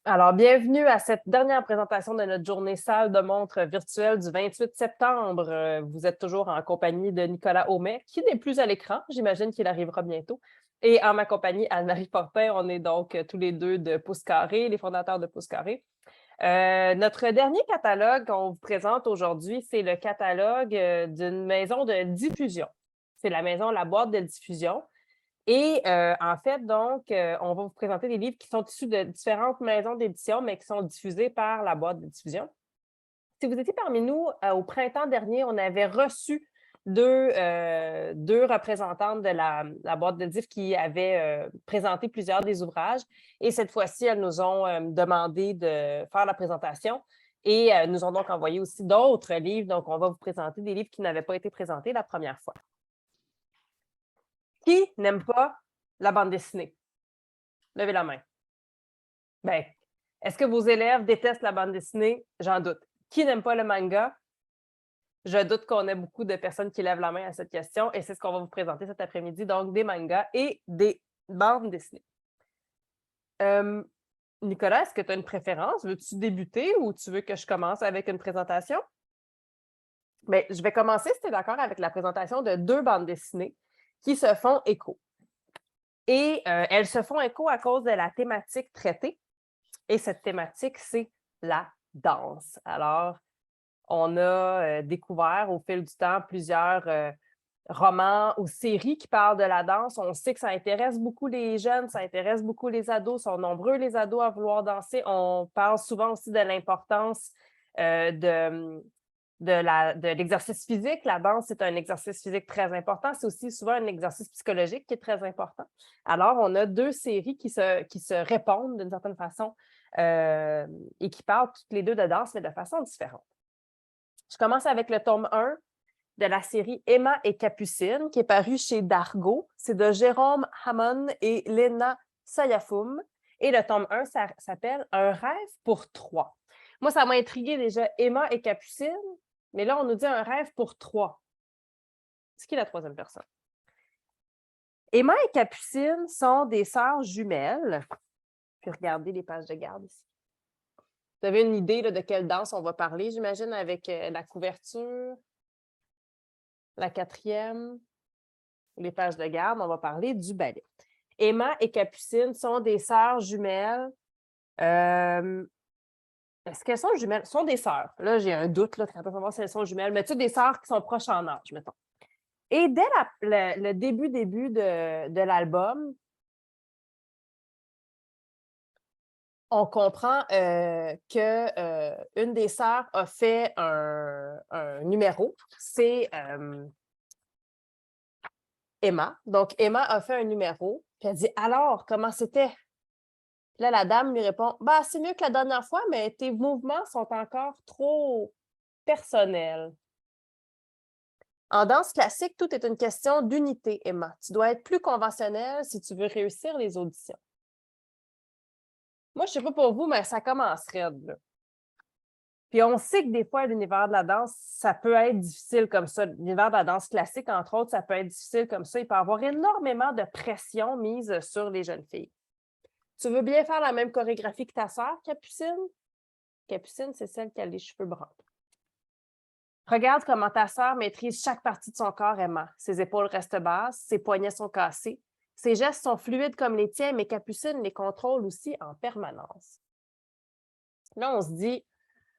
Alors, bienvenue à cette dernière présentation de notre journée salle de montre virtuelle du 28 septembre. Vous êtes toujours en compagnie de Nicolas Aumet, qui n'est plus à l'écran. J'imagine qu'il arrivera bientôt. Et en ma compagnie, Anne-Marie Fortin, on est donc tous les deux de Pouce Carré, les fondateurs de Pouce Carré. Notre dernier catalogue qu'on vous présente aujourd'hui, c'est le catalogue d'une maison de diffusion. C'est la maison La Boîte de diffusion. Et en fait, donc, on va vous présenter des livres qui sont issus de différentes maisons d'édition, mais qui sont diffusés par la boîte de diffusion. Si vous étiez parmi nous, au printemps dernier, on avait reçu deux représentantes de la boîte de diff qui avaient présenté plusieurs des ouvrages. Et cette fois-ci, elles nous ont demandé de faire la présentation et nous ont donc envoyé aussi d'autres livres. Donc, on va vous présenter des livres qui n'avaient pas été présentés la première fois. Qui n'aime pas la bande dessinée? Levez la main. Bien, est-ce que vos élèves détestent la bande dessinée? J'en doute. Qui n'aime pas le manga? Je doute qu'on ait beaucoup de personnes qui lèvent la main à cette question et c'est ce qu'on va vous présenter cet après-midi, donc des mangas et des bandes dessinées. Nicolas, est-ce que tu as une préférence? Veux-tu débuter ou tu veux que je commence avec une présentation? Bien, je vais commencer, si tu es d'accord, avec la présentation de deux bandes dessinées qui se font écho. Et elles se font écho à cause de la thématique traitée. Et cette thématique, c'est la danse. Alors, on a découvert au fil du temps plusieurs romans ou séries qui parlent de la danse. On sait que ça intéresse beaucoup les jeunes, ça intéresse beaucoup les ados, sont nombreux les ados à vouloir danser. On parle souvent aussi de l'importance de l'exercice physique. La danse, c'est un exercice physique très important. C'est aussi souvent un exercice psychologique qui est très important. Alors, on a deux séries qui se répondent d'une certaine façon et qui parlent toutes les deux de danse, mais de façon différente. Je commence avec le tome 1 de la série Emma et Capucine, qui est paru chez Dargaud. C'est de Jérôme Hammond et Lena Sayafoum. Et le tome 1 ça s'appelle Un rêve pour trois. Moi, ça m'a intrigué déjà Emma et Capucine, mais là, on nous dit un rêve pour trois. C'est qui la troisième personne? Emma et Capucine sont des sœurs jumelles. Puis regardez les pages de garde ici. Vous avez une idée là, de quelle danse on va parler, j'imagine, avec la couverture, la quatrième, les pages de garde, on va parler du ballet. Emma et Capucine sont des sœurs jumelles. Est-ce qu'elles sont jumelles? Sont des sœurs. Là, j'ai un doute, là, quand on va voir si elles sont jumelles, mais tu sais, des sœurs qui sont proches en âge, mettons. Et dès le début de l'album, on comprend qu'une des sœurs a fait un numéro. C'est Emma. Donc, Emma a fait un numéro, puis elle dit « Alors, comment c'était? » Là, la dame lui répond « Bah, c'est mieux que la dernière fois, mais tes mouvements sont encore trop personnels. » En danse classique, tout est une question d'unité, Emma. Tu dois être plus conventionnelle si tu veux réussir les auditions. Moi, je ne sais pas pour vous, mais ça commence raide, là. Puis on sait que des fois, l'univers de la danse, ça peut être difficile comme ça. L'univers de la danse classique, entre autres, ça peut être difficile comme ça. Il peut y avoir énormément de pression mise sur les jeunes filles. Tu veux bien faire la même chorégraphie que ta sœur, Capucine? Capucine, c'est celle qui a les cheveux bruns. Regarde comment ta sœur maîtrise chaque partie de son corps, Emma. Ses épaules restent basses, ses poignets sont cassés. Ses gestes sont fluides comme les tiens, mais Capucine les contrôle aussi en permanence. Là, on se dit,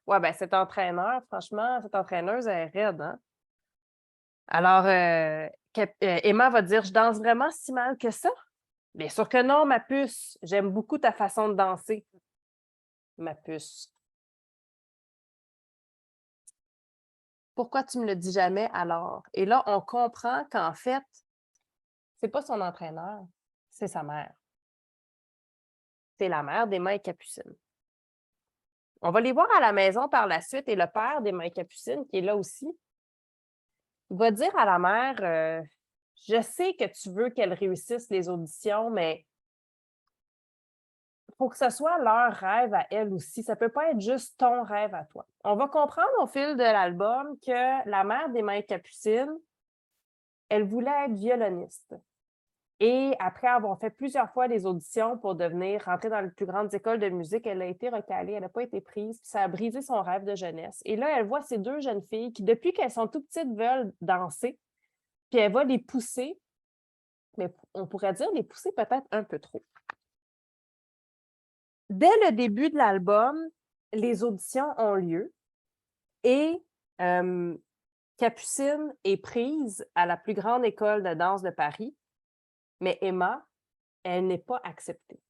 ouais, ben cet entraîneur, franchement, cette entraîneuse, elle est raide, hein? Alors, Emma va dire, je danse vraiment si mal que ça? Bien sûr que non, ma puce. J'aime beaucoup ta façon de danser. Ma puce. Pourquoi tu me le dis jamais alors? Et là, on comprend qu'en fait, c'est pas son entraîneur, c'est sa mère. C'est la mère d'Emma et Capucine. On va les voir à la maison par la suite et le père d'Emma et Capucine, qui est là aussi, il va dire à la mère je sais que tu veux qu'elles réussissent les auditions, mais il faut que ce soit leur rêve à elles aussi. Ça ne peut pas être juste ton rêve à toi. On va comprendre au fil de l'album que la mère d'Emma et Capucine, elle voulait être violoniste. Et après avoir fait plusieurs fois des auditions pour rentrer dans les plus grandes écoles de musique, elle a été recalée, elle n'a pas été prise, puis ça a brisé son rêve de jeunesse. Et là, elle voit ces deux jeunes filles qui, depuis qu'elles sont tout petites, veulent danser, puis elle va les pousser, mais on pourrait dire les pousser peut-être un peu trop. Dès le début de l'album, les auditions ont lieu et Capucine est prise à la plus grande école de danse de Paris, mais Emma, elle n'est pas acceptée.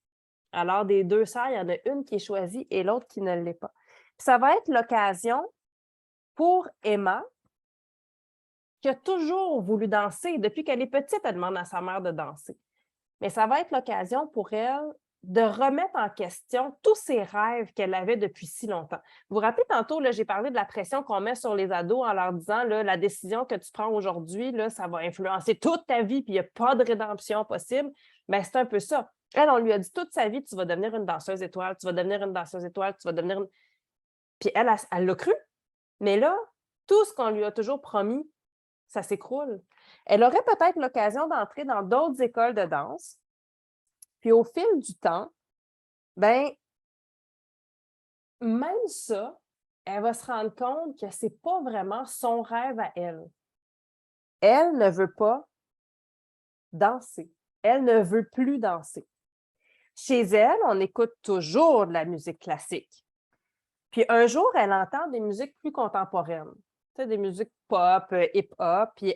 Alors, des deux sœurs, il y en a une qui est choisie et l'autre qui ne l'est pas. Puis ça va être l'occasion pour Emma, qui a toujours voulu danser. Depuis qu'elle est petite, elle demande à sa mère de danser. Mais ça va être l'occasion pour elle de remettre en question tous ses rêves qu'elle avait depuis si longtemps. Vous vous rappelez tantôt, là, j'ai parlé de la pression qu'on met sur les ados en leur disant là, la décision que tu prends aujourd'hui, là, ça va influencer toute ta vie, puis il n'y a pas de rédemption possible. Bien, c'est un peu ça. Elle, on lui a dit toute sa vie, tu vas devenir une danseuse étoile, tu vas devenir une danseuse étoile, tu vas devenir une. Puis elle l'a cru. Mais là, tout ce qu'on lui a toujours promis, ça s'écroule. Elle aurait peut-être l'occasion d'entrer dans d'autres écoles de danse. Puis au fil du temps, ben même ça, elle va se rendre compte que c'est pas vraiment son rêve à elle. Elle ne veut pas danser. Elle ne veut plus danser. Chez elle, on écoute toujours de la musique classique. Puis un jour, elle entend des musiques plus contemporaines, tu sais, des musiques pop, hip-hop, puis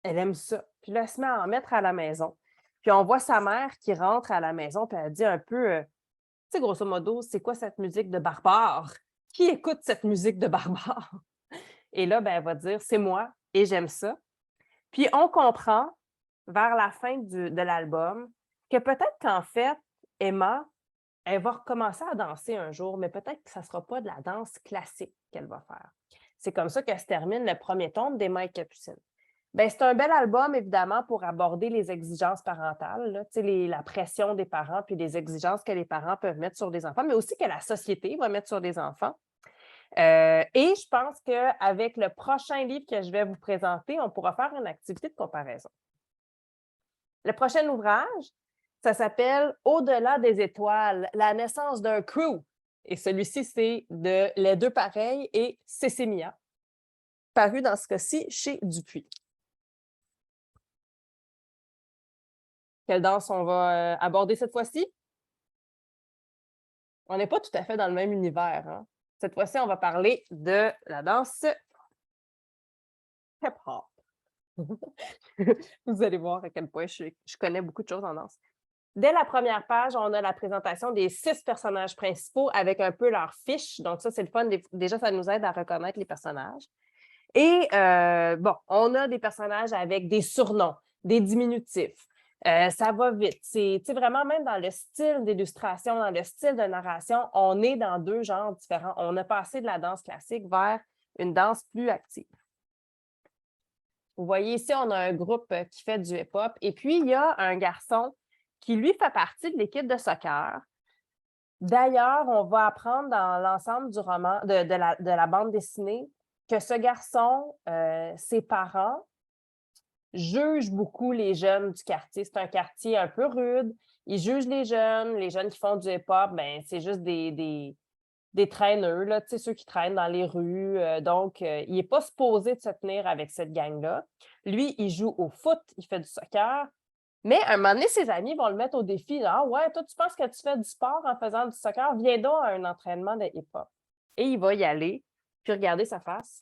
elle aime ça. Puis là, elle se met à en mettre à la maison. Puis on voit sa mère qui rentre à la maison, puis elle dit un peu, tu sais, grosso modo, c'est quoi cette musique de barbare? Qui écoute cette musique de barbare? Et là, ben, elle va dire, c'est moi et j'aime ça. Puis on comprend vers la fin de l'album que peut-être qu'en fait, Emma, elle va recommencer à danser un jour, mais peut-être que ça ne sera pas de la danse classique qu'elle va faire. C'est comme ça que se termine le premier tome d'Emma et Capucine. Bien, c'est un bel album, évidemment, pour aborder les exigences parentales, là, la pression des parents, puis les exigences que les parents peuvent mettre sur des enfants, mais aussi que la société va mettre sur des enfants. Et je pense qu'avec le prochain livre que je vais vous présenter, on pourra faire une activité de comparaison. Le prochain ouvrage, ça s'appelle Au-delà des étoiles, la naissance d'un crew. Et celui-ci, c'est de Les Deux Pareils et Cécémia, paru dans ce cas-ci chez Dupuis. Quelle danse on va aborder cette fois-ci? On n'est pas tout à fait dans le même univers. Hein? Cette fois-ci, on va parler de la danse hip-hop. Vous allez voir à quel point je connais beaucoup de choses en danse. Dès la première page, on a la présentation des 6 personnages principaux avec un peu leur fiche. Donc ça, c'est le fun. Déjà, ça nous aide à reconnaître les personnages. Et bon, on a des personnages avec des surnoms, des diminutifs. Ça va vite. C'est vraiment même dans le style d'illustration, dans le style de narration, on est dans deux genres différents. On a passé de la danse classique vers une danse plus active. Vous voyez ici, on a un groupe qui fait du hip-hop. Et puis, il y a un garçon qui, lui, fait partie de l'équipe de soccer. D'ailleurs, on va apprendre dans l'ensemble du roman, de la bande dessinée, que ce garçon, ses parents jugent beaucoup les jeunes du quartier. C'est un quartier un peu rude. Ils jugent les jeunes qui font du hip-hop, ben, c'est juste des traîneux, là, ceux qui traînent dans les rues. Donc, il n'est pas supposé de se tenir avec cette gang-là. Lui, il joue au foot, il fait du soccer. Mais à un moment donné, ses amis vont le mettre au défi. Ah ouais, toi, tu penses que tu fais du sport en faisant du soccer? Viens donc à un entraînement de hip-hop. Et il va y aller, puis regardez sa face.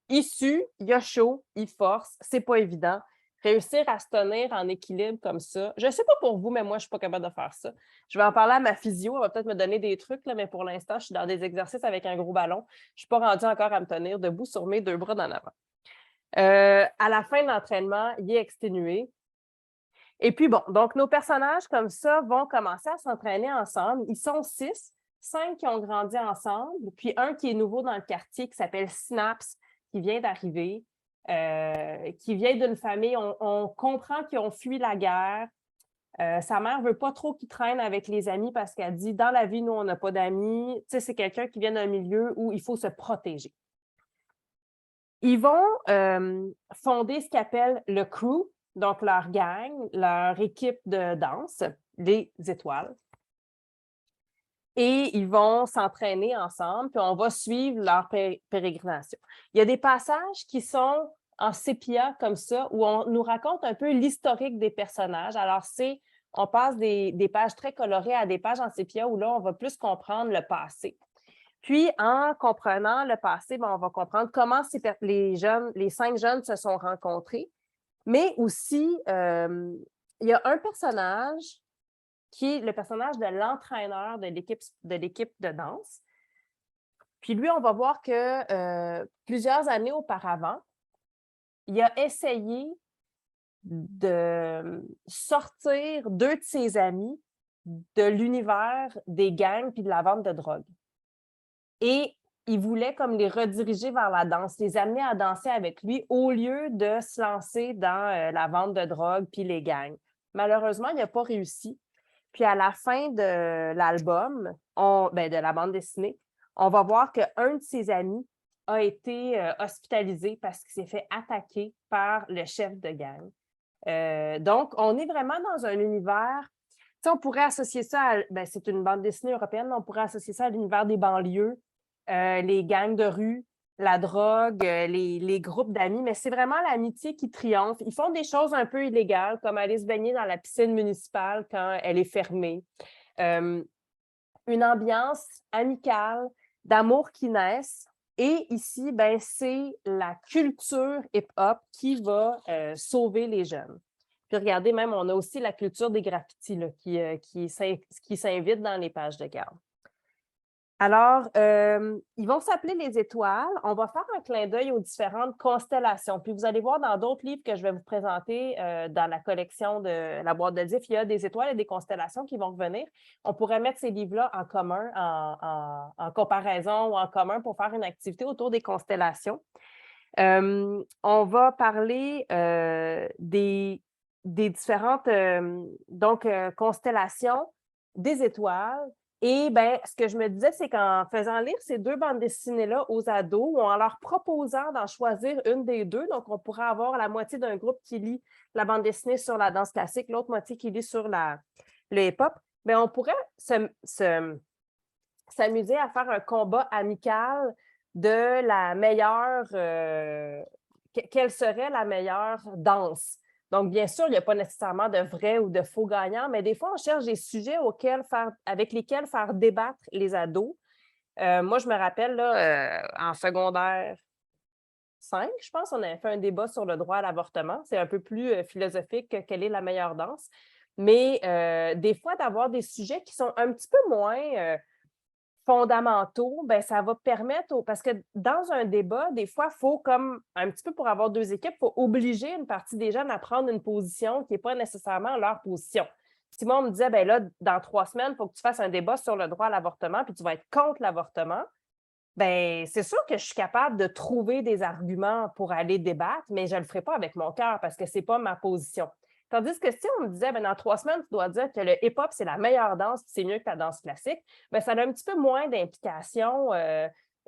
Issu, il a chaud, il force, c'est pas évident. Réussir à se tenir en équilibre comme ça. Je ne sais pas pour vous, mais moi, je ne suis pas capable de faire ça. Je vais en parler à ma physio, elle va peut-être me donner des trucs, là, mais pour l'instant, je suis dans des exercices avec un gros ballon. Je ne suis pas rendue encore à me tenir debout sur mes deux bras d'en avant. À la fin de l'entraînement, il est exténué. Et puis bon, donc nos personnages comme ça vont commencer à s'entraîner ensemble. Ils sont 6, 5 qui ont grandi ensemble, puis un qui est nouveau dans le quartier qui s'appelle Synapse, qui vient d'arriver, qui vient d'une famille, on comprend qu'ils ont fui la guerre. Sa mère ne veut pas trop qu'il traîne avec les amis parce qu'elle dit, dans la vie, nous, on n'a pas d'amis. Tu sais, c'est quelqu'un qui vient d'un milieu où il faut se protéger. Ils vont fonder ce qu'ils appellent le crew, donc leur gang, leur équipe de danse, les étoiles. Et ils vont s'entraîner ensemble, puis on va suivre leur pérégrination. Il y a des passages qui sont en sépia comme ça, où on nous raconte un peu l'historique des personnages. Alors, on passe des pages très colorées à des pages en sépia où là, on va plus comprendre le passé. Puis, en comprenant le passé, on va comprendre comment les 5 jeunes se sont rencontrés, mais aussi, il y a un personnage qui est le personnage de l'entraîneur de l'équipe de danse. Puis lui, on va voir que plusieurs années auparavant, il a essayé de sortir 2 de ses amis de l'univers des gangs puis de la vente de drogue. Et il voulait comme les rediriger vers la danse, les amener à danser avec lui au lieu de se lancer dans la vente de drogue puis les gangs. Malheureusement, il n'a pas réussi. Puis à la fin de l'album, de la bande dessinée, on va voir qu'un de ses amis a été hospitalisé parce qu'il s'est fait attaquer par le chef de gang. Donc, on est vraiment dans un univers, on pourrait associer ça c'est une bande dessinée européenne, mais on pourrait associer ça à l'univers des banlieues, les gangs de rue, la drogue, les groupes d'amis, mais c'est vraiment l'amitié qui triomphe. Ils font des choses un peu illégales, comme aller se baigner dans la piscine municipale quand elle est fermée. Une ambiance amicale, d'amour qui naissent. Et ici, c'est la culture hip-hop qui va sauver les jeunes. Puis regardez, même, on a aussi la culture des graffitis là, qui s'invite dans les pages de garde. Alors, ils vont s'appeler les étoiles. On va faire un clin d'œil aux différentes constellations. Puis vous allez voir dans d'autres livres que je vais vous présenter dans la collection de la boîte de Diff, il y a des étoiles et des constellations qui vont revenir. On pourrait mettre ces livres-là en commun, en comparaison ou en commun pour faire une activité autour des constellations. On va parler des différentes constellations des étoiles. Et ce que je me disais, c'est qu'en faisant lire ces 2 bandes dessinées-là aux ados ou en leur proposant d'en choisir une des 2, donc on pourrait avoir la moitié d'un groupe qui lit la bande dessinée sur la danse classique, l'autre moitié qui lit sur le hip-hop, on pourrait s'amuser à faire un combat amical de la meilleure, quelle serait la meilleure danse. Donc, bien sûr, il n'y a pas nécessairement de vrai ou de faux gagnants, mais des fois, on cherche des sujets avec lesquels faire débattre les ados. Moi, je me rappelle, là, en secondaire 5, je pense, on avait fait un débat sur le droit à l'avortement. C'est un peu plus philosophique que quelle est la meilleure danse. Mais des fois, d'avoir des sujets qui sont un petit peu moins fondamentaux, ça va permettre, parce que dans un débat, des fois, il faut comme un petit peu pour avoir 2 équipes, il faut obliger une partie des jeunes à prendre une position qui n'est pas nécessairement leur position. Si moi, on me disait, là, dans 3 semaines, il faut que tu fasses un débat sur le droit à l'avortement, puis tu vas être contre l'avortement, c'est sûr que je suis capable de trouver des arguments pour aller débattre, mais je ne le ferai pas avec mon cœur parce que ce n'est pas ma position. Tandis que si on me disait, dans 3 semaines, tu dois dire que le hip-hop, c'est la meilleure danse, puis c'est mieux que la danse classique, ça a un petit peu moins d'implication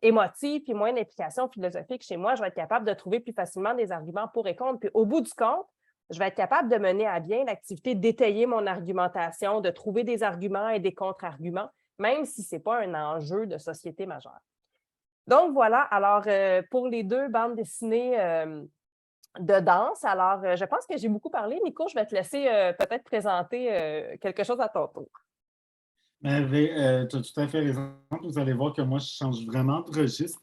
émotive, puis moins d'implication philosophique chez moi. Je vais être capable de trouver plus facilement des arguments pour et contre. Puis au bout du compte, je vais être capable de mener à bien l'activité d'étayer mon argumentation, de trouver des arguments et des contre-arguments, même si ce n'est pas un enjeu de société majeur. Donc voilà, alors pour les 2 bandes dessinées de danse, alors je pense que j'ai beaucoup parlé. Nico, je vais te laisser peut-être présenter quelque chose à ton tour. Tu as tout à fait raison. Vous allez voir que moi, je change vraiment de registre,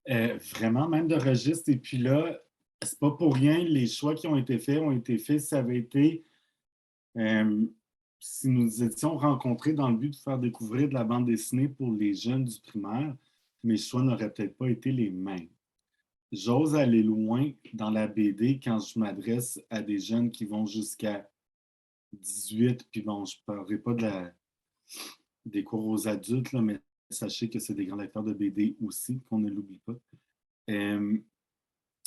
vraiment même de registre. Et puis là, c'est pas pour rien, les choix qui ont été faits, ça avait été si nous étions rencontrés dans le but de faire découvrir de la bande dessinée pour les jeunes du primaire, mes choix n'auraient peut-être pas été les mêmes. J'ose aller loin dans la BD quand je m'adresse à des jeunes qui vont jusqu'à 18, puis bon, je ne parlerai pas des cours aux adultes, là, mais sachez que c'est des grands lecteurs de BD aussi, qu'on ne l'oublie pas.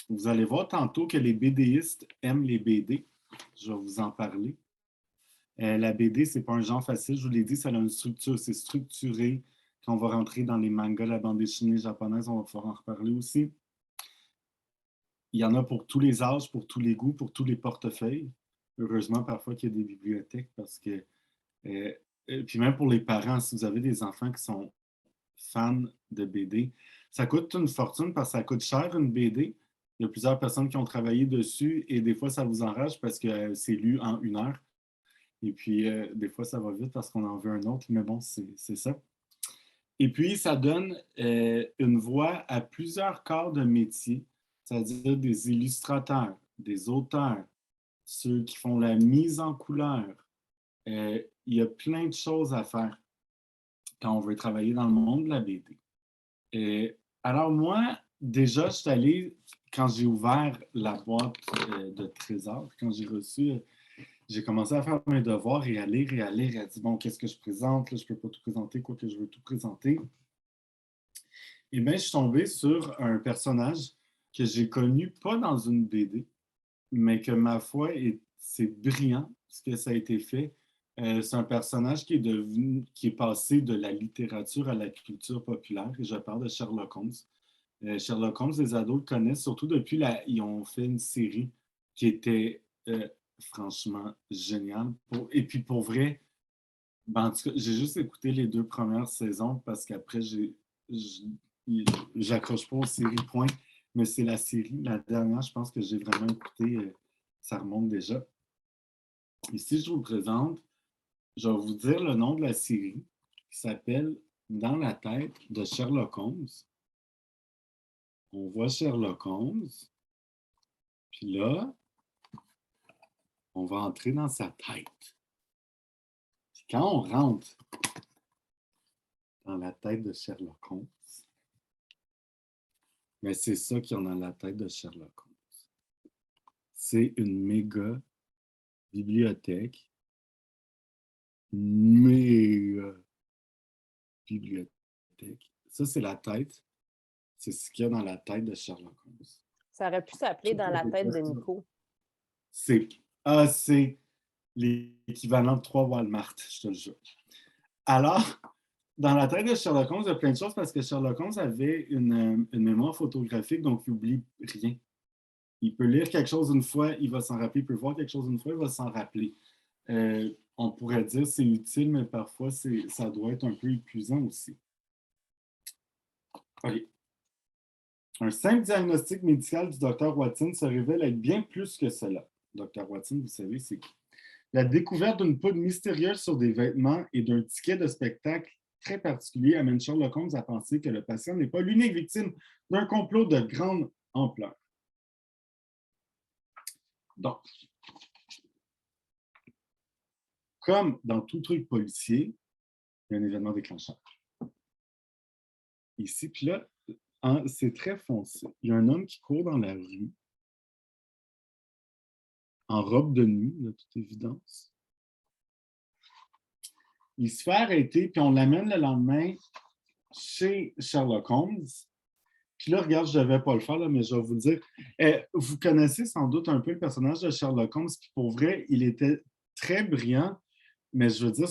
Vous allez voir tantôt que les BDistes aiment les BD. Je vais vous en parler. La BD, ce n'est pas un genre facile, je vous l'ai dit, ça a une structure, c'est structuré. Quand on va rentrer dans les mangas, la bande dessinée japonaise, on va pouvoir en reparler aussi. il y en a pour tous les âges, pour tous les goûts, pour tous les portefeuilles. Heureusement, parfois qu'il y a des bibliothèques parce que... puis même pour les parents, si vous avez des enfants qui sont fans de BD, ça coûte une fortune parce que ça coûte cher une BD. Il y a plusieurs personnes qui ont travaillé dessus et des fois, ça vous enrage parce que c'est lu en 1 heure. Et puis, des fois, ça va vite parce qu'on en veut un autre, mais bon, c'est ça. Et puis, ça donne une voix à plusieurs corps de métier, c'est-à-dire des illustrateurs, des auteurs, ceux qui font la mise en couleur. Il y a plein de choses à faire quand on veut travailler dans le monde de la BD. Alors moi, déjà, je suis allé, quand j'ai ouvert la boîte de trésors, quand j'ai reçu, j'ai commencé à faire mes devoirs et à lire et à lire et à dire, bon, qu'est-ce que je présente? Là, je ne peux pas tout présenter, quoi que je veux tout présenter. Et bien, je suis tombé sur un personnage que j'ai connu, pas dans une BD, mais que ma foi, c'est brillant ce que ça a été fait. C'est un personnage qui est passé de la littérature à la culture populaire, et je parle de Sherlock Holmes. Sherlock Holmes, les ados le connaissent, surtout depuis ils ont fait une série qui était franchement géniale. Et puis pour vrai, ben, en tout cas, j'ai juste écouté les 2 premières saisons parce qu'après, j'accroche pas aux séries point, mais c'est la série, la dernière, je pense que j'ai vraiment écouté, ça remonte déjà. Ici, je vous présente, je vais vous dire le nom de la série qui s'appelle Dans la tête de Sherlock Holmes. On voit Sherlock Holmes, puis là, on va entrer dans sa tête. Puis quand on rentre dans la tête de Sherlock Holmes, mais c'est ça qu'il y a dans la tête de Sherlock Holmes. C'est une méga bibliothèque. Méga bibliothèque. Ça, c'est la tête. C'est ce qu'il y a dans la tête de Sherlock Holmes. Ça aurait pu s'appeler Dans la tête de Nico. C'est l'équivalent de 3 Walmart, je te le jure. Alors, dans la tête de Sherlock Holmes, il y a plein de choses parce que Sherlock Holmes avait une mémoire photographique, donc il n'oublie rien. Il peut lire quelque chose une fois, il va s'en rappeler. Il peut voir quelque chose une fois, il va s'en rappeler. On pourrait dire que c'est utile, mais parfois, ça doit être un peu épuisant aussi. OK. Un simple diagnostic médical du Dr Watson se révèle être bien plus que cela. Dr Watson, vous savez, c'est qui? La découverte d'une poudre mystérieuse sur des vêtements et d'un ticket de spectacle très particulier amène Sherlock Holmes à penser que le patient n'est pas l'unique victime d'un complot de grande ampleur. Donc, comme dans tout truc policier, il y a un événement déclencheur. Ici, puis là, c'est très foncé. Il y a un homme qui court dans la rue, en robe de nuit, de toute évidence. Il se fait arrêter, puis on l'amène le lendemain chez Sherlock Holmes. Puis là, regarde, je ne devais pas le faire, là, mais je vais vous le dire. Vous connaissez sans doute un peu le personnage de Sherlock Holmes, puis pour vrai, il était très brillant, mais je veux dire,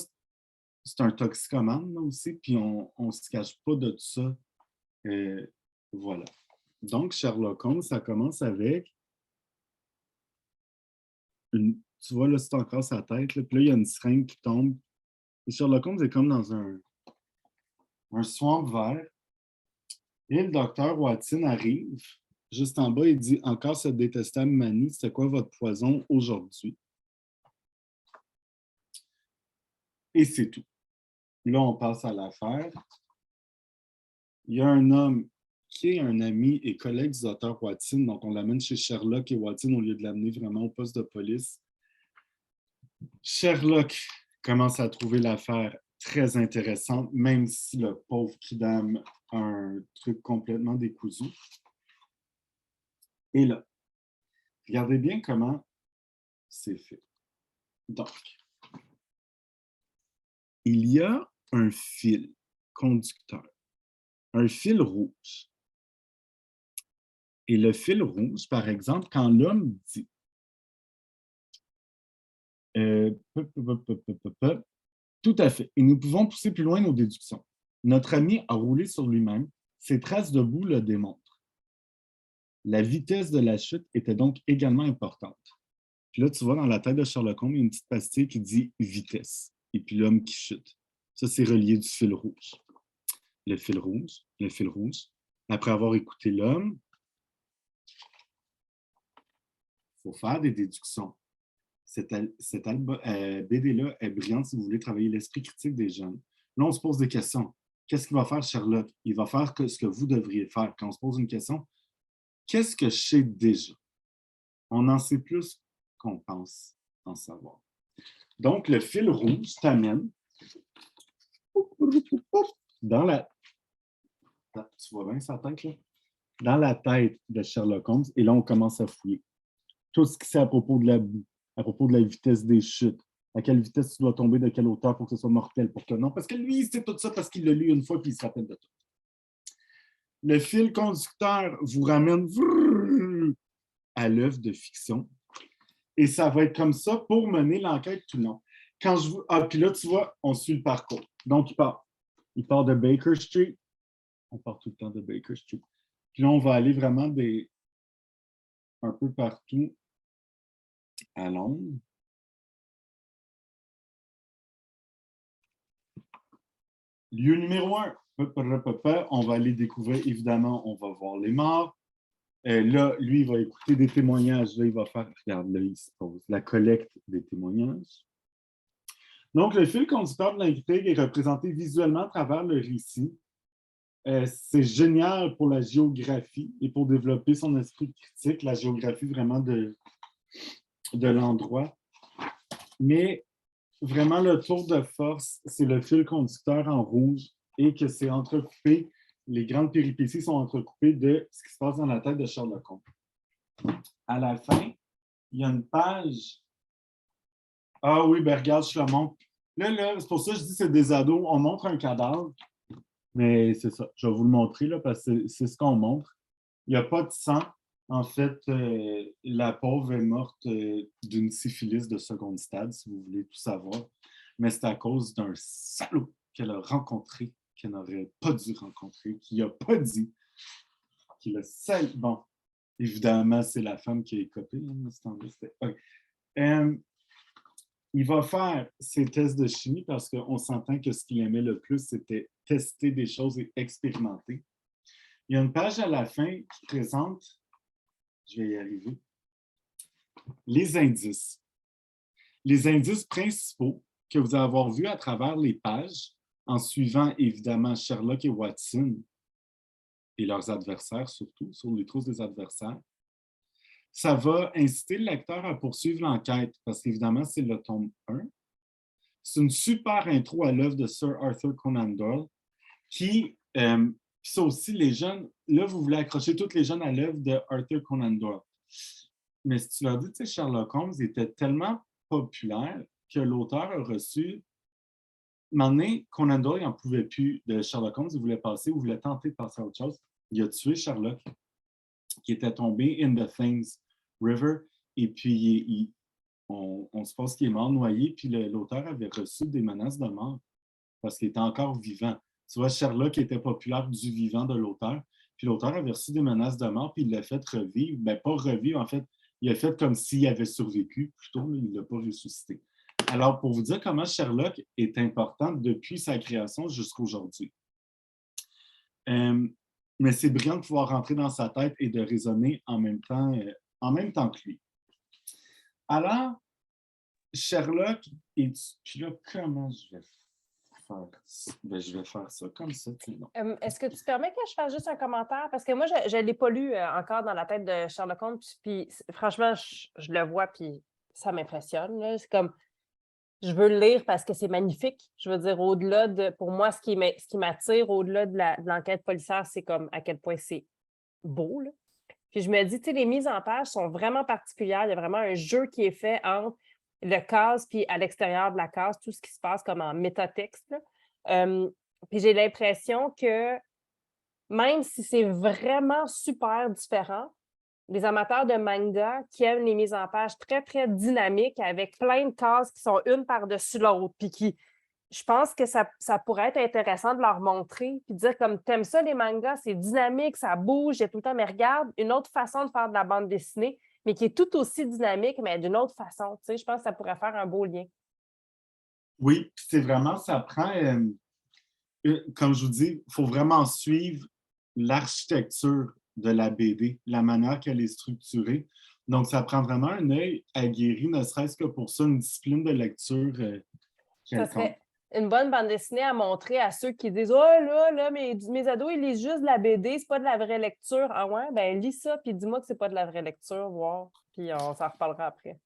c'est un toxicomane là, aussi, puis on ne se cache pas de tout ça. Voilà. Donc, Sherlock Holmes, ça commence avec tu vois, là, c'est encore sa tête, là, puis là, il y a une seringue qui tombe. Et Sherlock Holmes est comme dans un swamp vert. Et le docteur Watson arrive juste en bas et dit « Encore cette détestable manie, c'est quoi votre poison aujourd'hui? » Et c'est tout. Là, on passe à l'affaire. Il y a un homme qui est un ami et collègue du docteur Watson, donc on l'amène chez Sherlock et Watson au lieu de l'amener vraiment au poste de police. Sherlock commence à trouver l'affaire très intéressante, même si le pauvre Kidam a un truc complètement décousu. Et là, regardez bien comment c'est fait. Donc, il y a un fil conducteur, un fil rouge. Et le fil rouge, par exemple, quand l'homme dit tout à fait, et nous pouvons pousser plus loin nos déductions. Notre ami a roulé sur lui-même, ses traces de boue le démontrent. La vitesse de la chute était donc également importante. Puis là, tu vois, dans la tête de Sherlock Holmes, il y a une petite pastille qui dit vitesse. Et puis l'homme qui chute. Ça, c'est relié du fil rouge. Le fil rouge, le fil rouge. Après avoir écouté l'homme, il faut faire des déductions. Cette BD-là est brillante si vous voulez travailler l'esprit critique des jeunes. Là, on se pose des questions. Qu'est-ce qu'il va faire Sherlock? Il va faire ce que vous devriez faire. Quand on se pose une question, qu'est-ce que je sais déjà? On en sait plus qu'on pense en savoir. Donc, le fil rouge t'amène dans la... Tu vois bien sa tête, là? Dans la tête de Sherlock Holmes. Et là, on commence à fouiller. Tout ce qui sait à propos de la boue, à propos de la vitesse des chutes, à quelle vitesse tu dois tomber, de quelle hauteur pour que ce soit mortel, pour que non. Parce que lui, il sait tout ça parce qu'il l'a lu une fois et il se rappelle de tout. Le fil conducteur vous ramène à l'œuvre de fiction. Et ça va être comme ça pour mener l'enquête tout le long. Puis là, tu vois, on suit le parcours. Donc, il part. Il part de Baker Street. On part tout le temps de Baker Street. Puis là, on va aller vraiment un peu partout à Londres. Lieu numéro 1, on va aller découvrir, évidemment, on va voir les morts. Là, lui, il va écouter des témoignages. Là, il va faire, regarde, là, il se pose la collecte des témoignages. Donc, le fil conducteur de l'intrigue est représenté visuellement à travers le récit. C'est génial pour la géographie et pour développer son esprit critique, la géographie vraiment de l'endroit. Mais vraiment, le tour de force, c'est le fil conducteur en rouge et que c'est entrecoupé, les grandes péripéties sont entrecoupées de ce qui se passe dans la tête de Sherlock Holmes. À la fin, il y a une page. Ah oui, ben regarde, je te le montre. Là, c'est pour ça que je dis que c'est des ados. On montre un cadavre, mais c'est ça. Je vais vous le montrer là, parce que c'est ce qu'on montre. Il n'y a pas de sang. En fait, la pauvre est morte d'une syphilis de seconde stade, si vous voulez tout savoir. Mais c'est à cause d'un salaud qu'elle a rencontré, qu'elle n'aurait pas dû rencontrer, qui n'a pas dit, qu'il a sali. Bon, évidemment, c'est la femme qui a écopé. Il va faire ses tests de chimie parce qu'on s'entend que ce qu'il aimait le plus, c'était tester des choses et expérimenter. Il y a une page à la fin qui présente, je vais y arriver, les indices. Les indices principaux que vous allez avoir vus à travers les pages, en suivant évidemment Sherlock et Watson et leurs adversaires surtout, sur les trousses des adversaires, ça va inciter le lecteur à poursuivre l'enquête parce qu'évidemment, c'est le tome 1. C'est une super intro à l'œuvre de Sir Arthur Conan Doyle qui, ça aussi, les jeunes, là, vous voulez accrocher tous les jeunes à l'œuvre de Arthur Conan Doyle. Mais si tu leur dis, tu sais, Sherlock Holmes était tellement populaire que l'auteur a reçu. Maintenant, Conan Doyle n'en pouvait plus de Sherlock Holmes, il voulait tenter de passer à autre chose. Il a tué Sherlock, qui était tombé in the Thames River, et puis on se pense qu'il est mort noyé, puis l'auteur avait reçu des menaces de mort parce qu'il était encore vivant. Tu vois, Sherlock était populaire du vivant de l'auteur, puis l'auteur avait reçu des menaces de mort, puis il l'a fait revivre. Ben, pas revivre, en fait, il a fait comme s'il avait survécu, plutôt, mais il ne l'a pas ressuscité. Alors, pour vous dire comment Sherlock est important depuis sa création jusqu'à aujourd'hui. Mais c'est brillant de pouvoir rentrer dans sa tête et de raisonner en même temps que lui. Alors, Sherlock, puis là, comment je vais faire? Ben, je vais faire ça comme ça. Est-ce que tu permets que je fasse juste un commentaire? Parce que moi, je ne l'ai pas lu encore dans la tête de Sherlock Holmes, puis franchement, je le vois, puis ça m'impressionne. Là. C'est comme, je veux le lire parce que c'est magnifique. Je veux dire, au-delà de, pour moi, ce qui m'attire au-delà de l'enquête policière, c'est comme à quel point c'est beau. Là. Puis je me dis, tu sais, les mises en page sont vraiment particulières. Il y a vraiment un jeu qui est fait entre le case puis à l'extérieur de la case, tout ce qui se passe comme en métatexte. Puis j'ai l'impression que même si c'est vraiment super différent, les amateurs de manga qui aiment les mises en page très, très dynamiques avec plein de cases qui sont une par-dessus l'autre, puis qui je pense que ça pourrait être intéressant de leur montrer, puis dire comme: «Tu ça les mangas, c'est dynamique, ça bouge, il y a tout le temps mais regarde une autre façon de faire de la bande dessinée, mais qui est tout aussi dynamique, mais d'une autre façon». Tu sais, je pense que ça pourrait faire un beau lien. Oui, puis c'est vraiment, ça prend, comme je vous dis, il faut vraiment suivre l'architecture de la BD, la manière qu'elle est structurée. Donc, ça prend vraiment un œil aguerri, ne serait-ce que pour ça, une discipline de lecture Ça quelconque. serait une bonne bande dessinée à montrer à ceux qui disent: «Oh là, mes ados, ils lisent juste de la BD, c'est pas de la vraie lecture». Ah ouais? Ben lis ça, puis dis-moi que c'est pas de la vraie lecture, voir, puis on s'en reparlera après.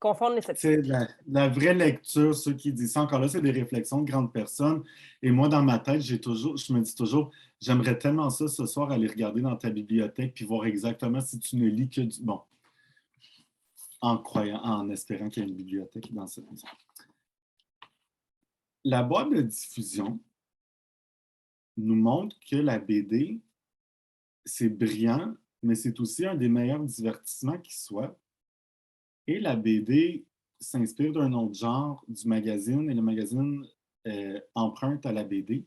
Confondre les septimes. C'est la vraie lecture, ceux qui disent ça, encore là, c'est des réflexions de grandes personnes. Et moi, dans ma tête, je me dis toujours, j'aimerais tellement ça ce soir aller regarder dans ta bibliothèque puis voir exactement si tu ne lis que du. Bon, en espérant qu'il y ait une bibliothèque dans cette maison. La boîte de diffusion nous montre que la BD, c'est brillant, mais c'est aussi un des meilleurs divertissements qui soit. Et la BD s'inspire d'un autre genre du magazine, et le magazine emprunte à la BD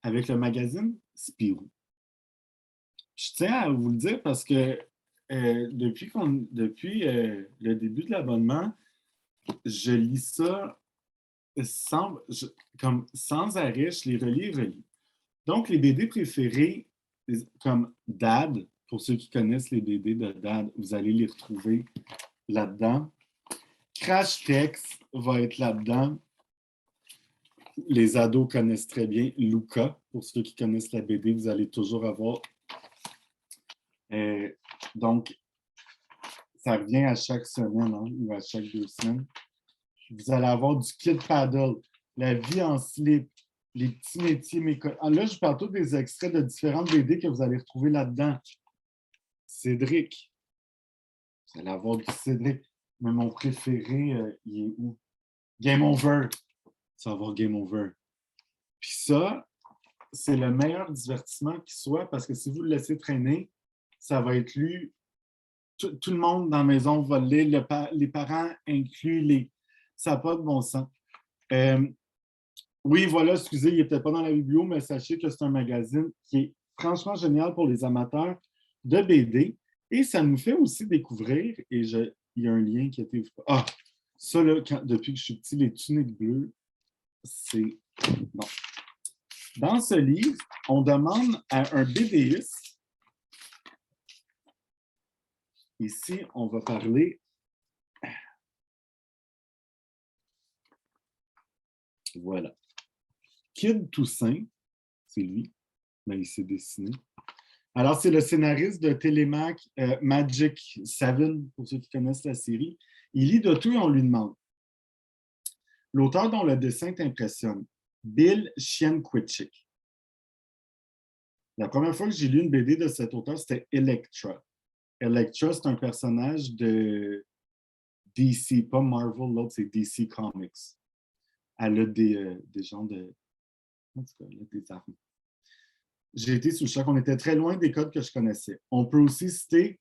avec le magazine Spirou. Je tiens à vous le dire parce que depuis le début de l'abonnement, je lis ça comme sans arrêt, je les relis et relis. Donc, les BD préférés, comme Dad, pour ceux qui connaissent les BD de Dad, vous allez les retrouver là-dedans. Crash Tex va être là-dedans. Les ados connaissent très bien Luca. Pour ceux qui connaissent la BD, vous allez toujours avoir. Donc, ça revient à chaque semaine ou à chaque 2 semaines. Vous allez avoir du Kid Paddle, la vie en slip, les petits métiers méconnus. Là, je parle tous des extraits de différentes BD que vous allez retrouver là-dedans. Cédric. Vous allez avoir du Cédric. Mais mon préféré, il est où? Game Over. Ça va avoir Game Over. Puis ça, c'est le meilleur divertissement qui soit parce que si vous le laissez traîner, ça va être lu. Tout le monde dans la maison va le lire, les parents inclus. Ça n'a pas de bon sens. Oui, voilà, excusez, il n'est peut-être pas dans la biblio, mais sachez que c'est un magazine qui est franchement génial pour les amateurs de BD. Et ça nous fait aussi découvrir, il y a un lien qui a été. Ah, ça, là, depuis que je suis petit, les tuniques bleues, c'est. Non. Dans ce livre, on demande à un BDiste. Ici, on va parler. Voilà. Kid Toussaint, c'est lui, mais il s'est dessiné. Alors, c'est le scénariste de Télémac Magic 7, pour ceux qui connaissent la série. Il lit de tout et on lui demande. L'auteur dont le dessin t'impressionne, Bill Sienkiewicz. La première fois que j'ai lu une BD de cet auteur, c'était Elektra. Elektra, c'est un personnage de DC, pas Marvel, l'autre c'est DC Comics. Elle a des gens de. En tout cas, elle a des armes. J'ai été sous le choc. On était très loin des codes que je connaissais. On peut aussi citer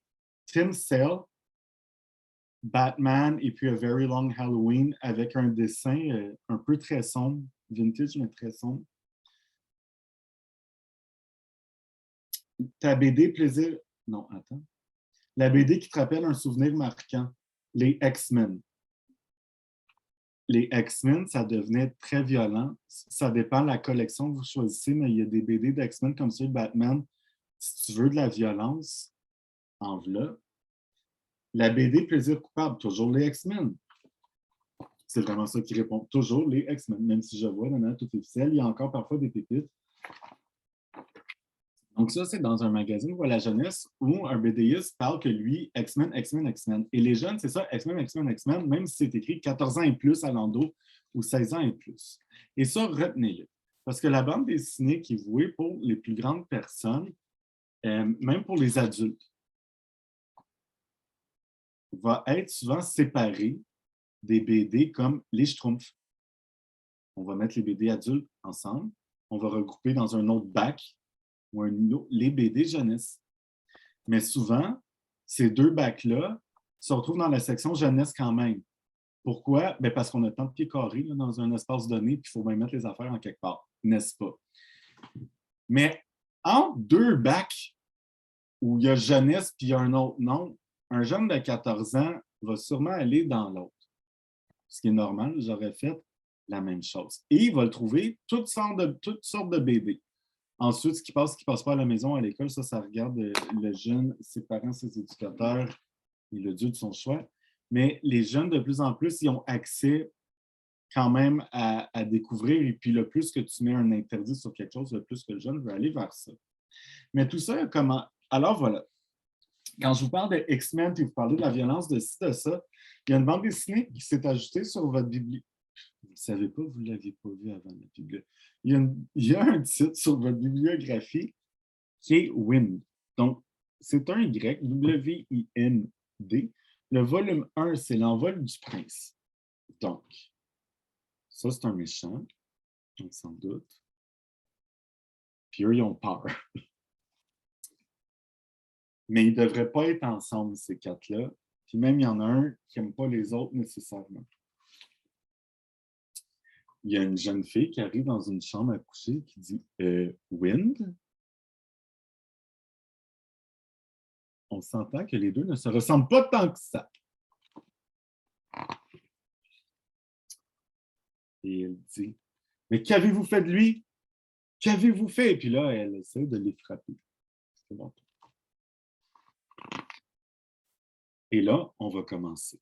Tim Sale, Batman et puis A Very Long Halloween avec un dessin un peu très sombre, vintage mais très sombre. Ta BD plaisir. Non, attends. La BD qui te rappelle un souvenir marquant, les X-Men. Les X-Men, ça devenait très violent. Ça dépend de la collection que vous choisissez, mais il y a des BD d'X-Men comme celui de Batman. Si tu veux de la violence, en voilà. La BD Plaisir coupable, toujours les X-Men. C'est vraiment ça qui répond. Toujours les X-Men. Même si je vois, maintenant, tout est officiel, il y a encore parfois des pépites. Donc ça, c'est dans un magazine pour la jeunesse où un BDiste parle que lui, X-Men, X-Men, X-Men. Et les jeunes, c'est ça, X-Men, X-Men, X-Men, même si c'est écrit 14 ans et plus à l'endos ou 16 ans et plus. Et ça, retenez-le. Parce que la bande dessinée qui est vouée pour les plus grandes personnes, même pour les adultes, va être souvent séparée des BD comme les Schtroumpfs. On va mettre les BD adultes ensemble, on va regrouper dans un autre bac ou les BD jeunesse. Mais souvent, ces deux bacs-là se retrouvent dans la section jeunesse quand même. Pourquoi? Ben parce qu'on a tant de pieds carrés là, dans un espace donné, puis il faut bien mettre les affaires en quelque part, n'est-ce pas? Mais entre deux bacs où il y a jeunesse puis il y a un autre nom, un jeune de 14 ans va sûrement aller dans l'autre. Ce qui est normal, j'aurais fait la même chose. Et il va le trouver toutes sortes de BD. Ensuite, ce qui passe pas à la maison, à l'école, ça regarde le jeune, ses parents, ses éducateurs et le dieu de son choix. Mais les jeunes, de plus en plus, ils ont accès quand même à découvrir. Et puis, le plus que tu mets un interdit sur quelque chose, le plus que le jeune veut aller vers ça. Mais tout ça, comment? Alors, voilà. Quand je vous parle de X-Men et vous parlez de la violence de ci, de ça, il y a une bande dessinée qui s'est ajoutée sur votre bibliothèque. Vous ne savez pas, vous ne l'aviez pas vu avant la bibliothèque. Il y a un titre sur votre bibliographie qui est Wind. Donc, c'est un Y, W-I-N-D. Le volume 1, c'est l'envol du prince. Donc, ça, c'est un méchant, on s'en doute. Puis eux, ils ont peur. Mais ils ne devraient pas être ensemble, ces quatre-là. Puis même, il y en a un qui n'aime pas les autres nécessairement. Il y a une jeune fille qui arrive dans une chambre à coucher qui dit Wind? On s'entend que les deux ne se ressemblent pas tant que ça. Et elle dit mais qu'avez-vous fait de lui? Qu'avez-vous fait? Et puis là, elle essaie de les frapper. C'est bon. Et là, on va commencer.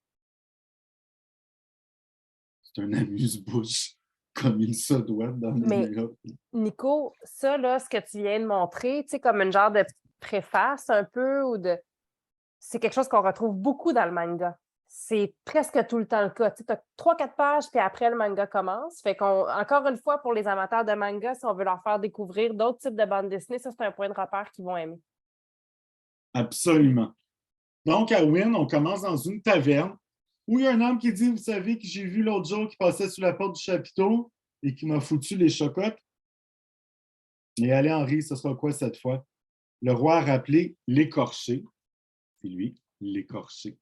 C'est un amuse-bouche comme il se doit dans les meilleurs. Nico, ça, là, ce que tu viens de montrer, tu sais, comme une genre de préface un peu, ou de... c'est quelque chose qu'on retrouve beaucoup dans le manga. C'est presque tout le temps le cas. Tu as 3-4 pages, puis après, le manga commence. Fait qu'on, encore une fois, pour les amateurs de manga, si on veut leur faire découvrir d'autres types de bandes dessinées, ça, c'est un point de repère qu'ils vont aimer. Absolument. Donc, à Wynn, on commence dans une taverne où il y a un homme qui dit, vous savez, que j'ai vu l'autre jour qui passait sous la porte du chapiteau et qui m'a foutu les chocottes. Et allez, Henri, ce sera quoi cette fois? Le roi a rappelé l'écorché. C'est lui, l'écorché.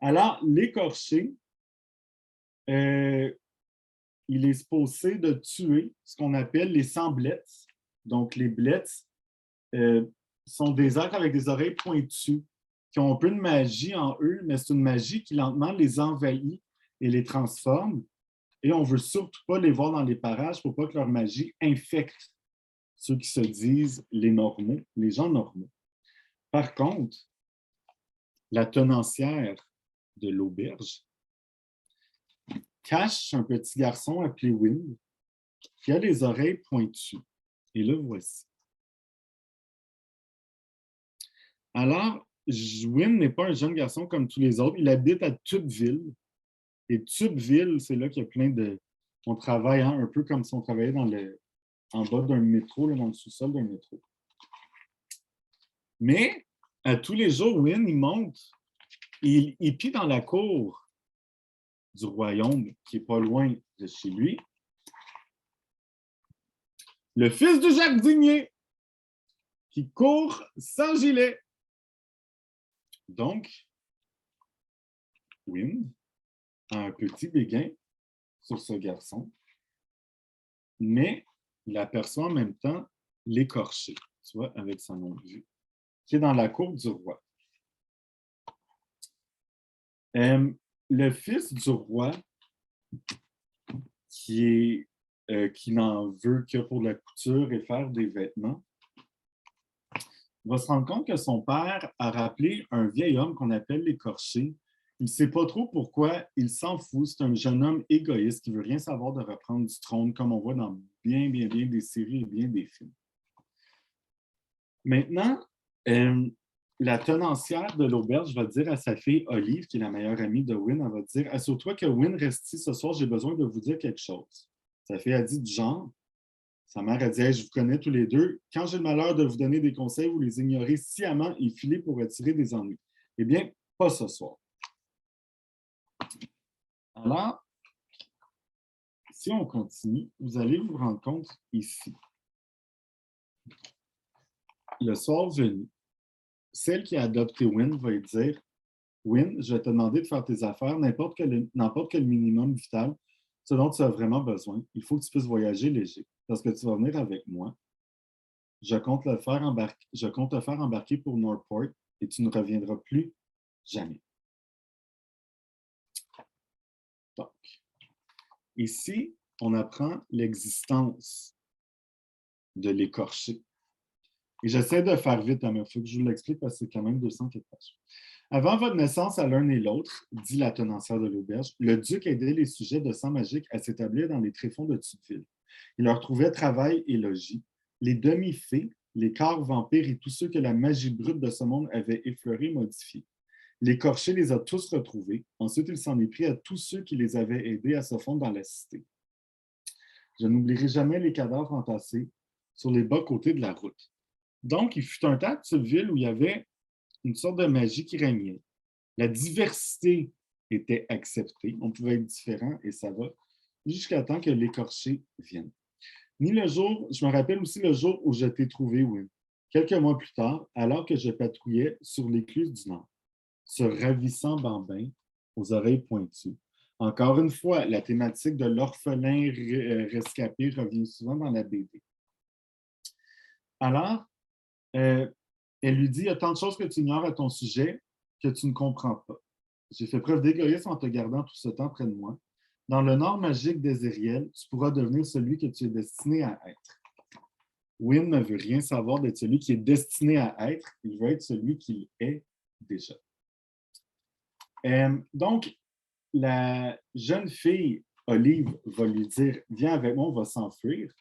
Alors, l'écorché, il est supposé de tuer ce qu'on appelle les sans-blets. Donc, les blets sont des êtres avec des oreilles pointues, qui ont un peu de magie en eux, mais c'est une magie qui lentement les envahit et les transforme. Et on ne veut surtout pas les voir dans les parages pour pas que leur magie infecte ceux qui se disent les normaux, les gens normaux. Par contre, la tenancière de l'auberge cache un petit garçon appelé Wind qui a les oreilles pointues. Et le voici. Alors, Wind n'est pas un jeune garçon comme tous les autres. Il habite à Tubeville. Et Tubeville, c'est là qu'il y a plein de... On travaille un peu comme si on travaillait en bas d'un métro, là, dans le sous-sol d'un métro. Mais, à tous les jours, Wind, il monte. Il pie dans la cour du royaume, qui n'est pas loin de chez lui. Le fils du jardinier, qui court sans gilet. Donc, Wind a un petit béguin sur ce garçon, mais il aperçoit en même temps l'écorché, tu vois, avec sa longue vue, qui est dans la cour du roi. Le fils du roi, qui n'en veut que pour la couture et faire des vêtements, va se rendre compte que son père a rappelé un vieil homme qu'on appelle l'écorché. Il ne sait pas trop pourquoi, il s'en fout. C'est un jeune homme égoïste qui ne veut rien savoir de reprendre du trône, comme on voit dans bien des séries et bien des films. Maintenant, la tenancière de l'auberge va dire à sa fille Olive, qui est la meilleure amie de Wynn, elle va dire « Assure-toi que Wynn reste ici ce soir, j'ai besoin de vous dire quelque chose. » Sa fille a dit du genre. Sa mère a dit hey, « Je vous connais tous les deux. Quand j'ai le malheur de vous donner des conseils, vous les ignorez sciemment et filez pour retirer des ennuis. » Eh bien, pas ce soir. Alors, si on continue, vous allez vous rendre compte ici. Le soir venu, celle qui a adopté Wynn va lui dire Win, je vais te demander de faire tes affaires, n'importe quel minimum vital, ce dont tu as vraiment besoin. Il faut que tu puisses voyager léger, parce que tu vas venir avec moi. Je compte te faire embarquer pour Northport et tu ne reviendras plus jamais. Donc, ici, on apprend l'existence de l'écorché. Et j'essaie de faire vite, mais il faut que je vous l'explique parce que c'est quand même 200 quelques pages. Avant votre naissance à l'un et l'autre, dit la tenancière de l'auberge, le duc aidait les sujets de sang magique à s'établir dans les tréfonds de Tubeville. Il leur trouvait travail et logis. Les demi-fées, les corps vampires et tous ceux que la magie brute de ce monde avait effleurés et modifiés. L'écorché les a tous retrouvés. Ensuite, il s'en est pris à tous ceux qui les avaient aidés à se fondre dans la cité. Je n'oublierai jamais les cadavres entassés sur les bas-côtés de la route. Donc, il fut un temps de Tubeville où il y avait une sorte de magie qui régnait. La diversité était acceptée. On pouvait être différent et ça va jusqu'à temps que l'écorché vienne. Je me rappelle aussi le jour où je t'ai trouvé, Win. Quelques mois plus tard, alors que je patrouillais sur l'écluse du Nord, ce ravissant bambin aux oreilles pointues. Encore une fois, la thématique de l'orphelin rescapé revient souvent dans la BD. Alors, elle lui dit, il y a tant de choses que tu ignores à ton sujet que tu ne comprends pas. J'ai fait preuve d'égoïsme en te gardant tout ce temps près de moi. Dans le nord magique d'Ezériel, tu pourras devenir celui que tu es destiné à être. Wynne ne veut rien savoir d'être celui qui est destiné à être, il veut être celui qu'il est déjà. Donc, la jeune fille, Olive, va lui dire, viens avec moi, on va s'enfuir.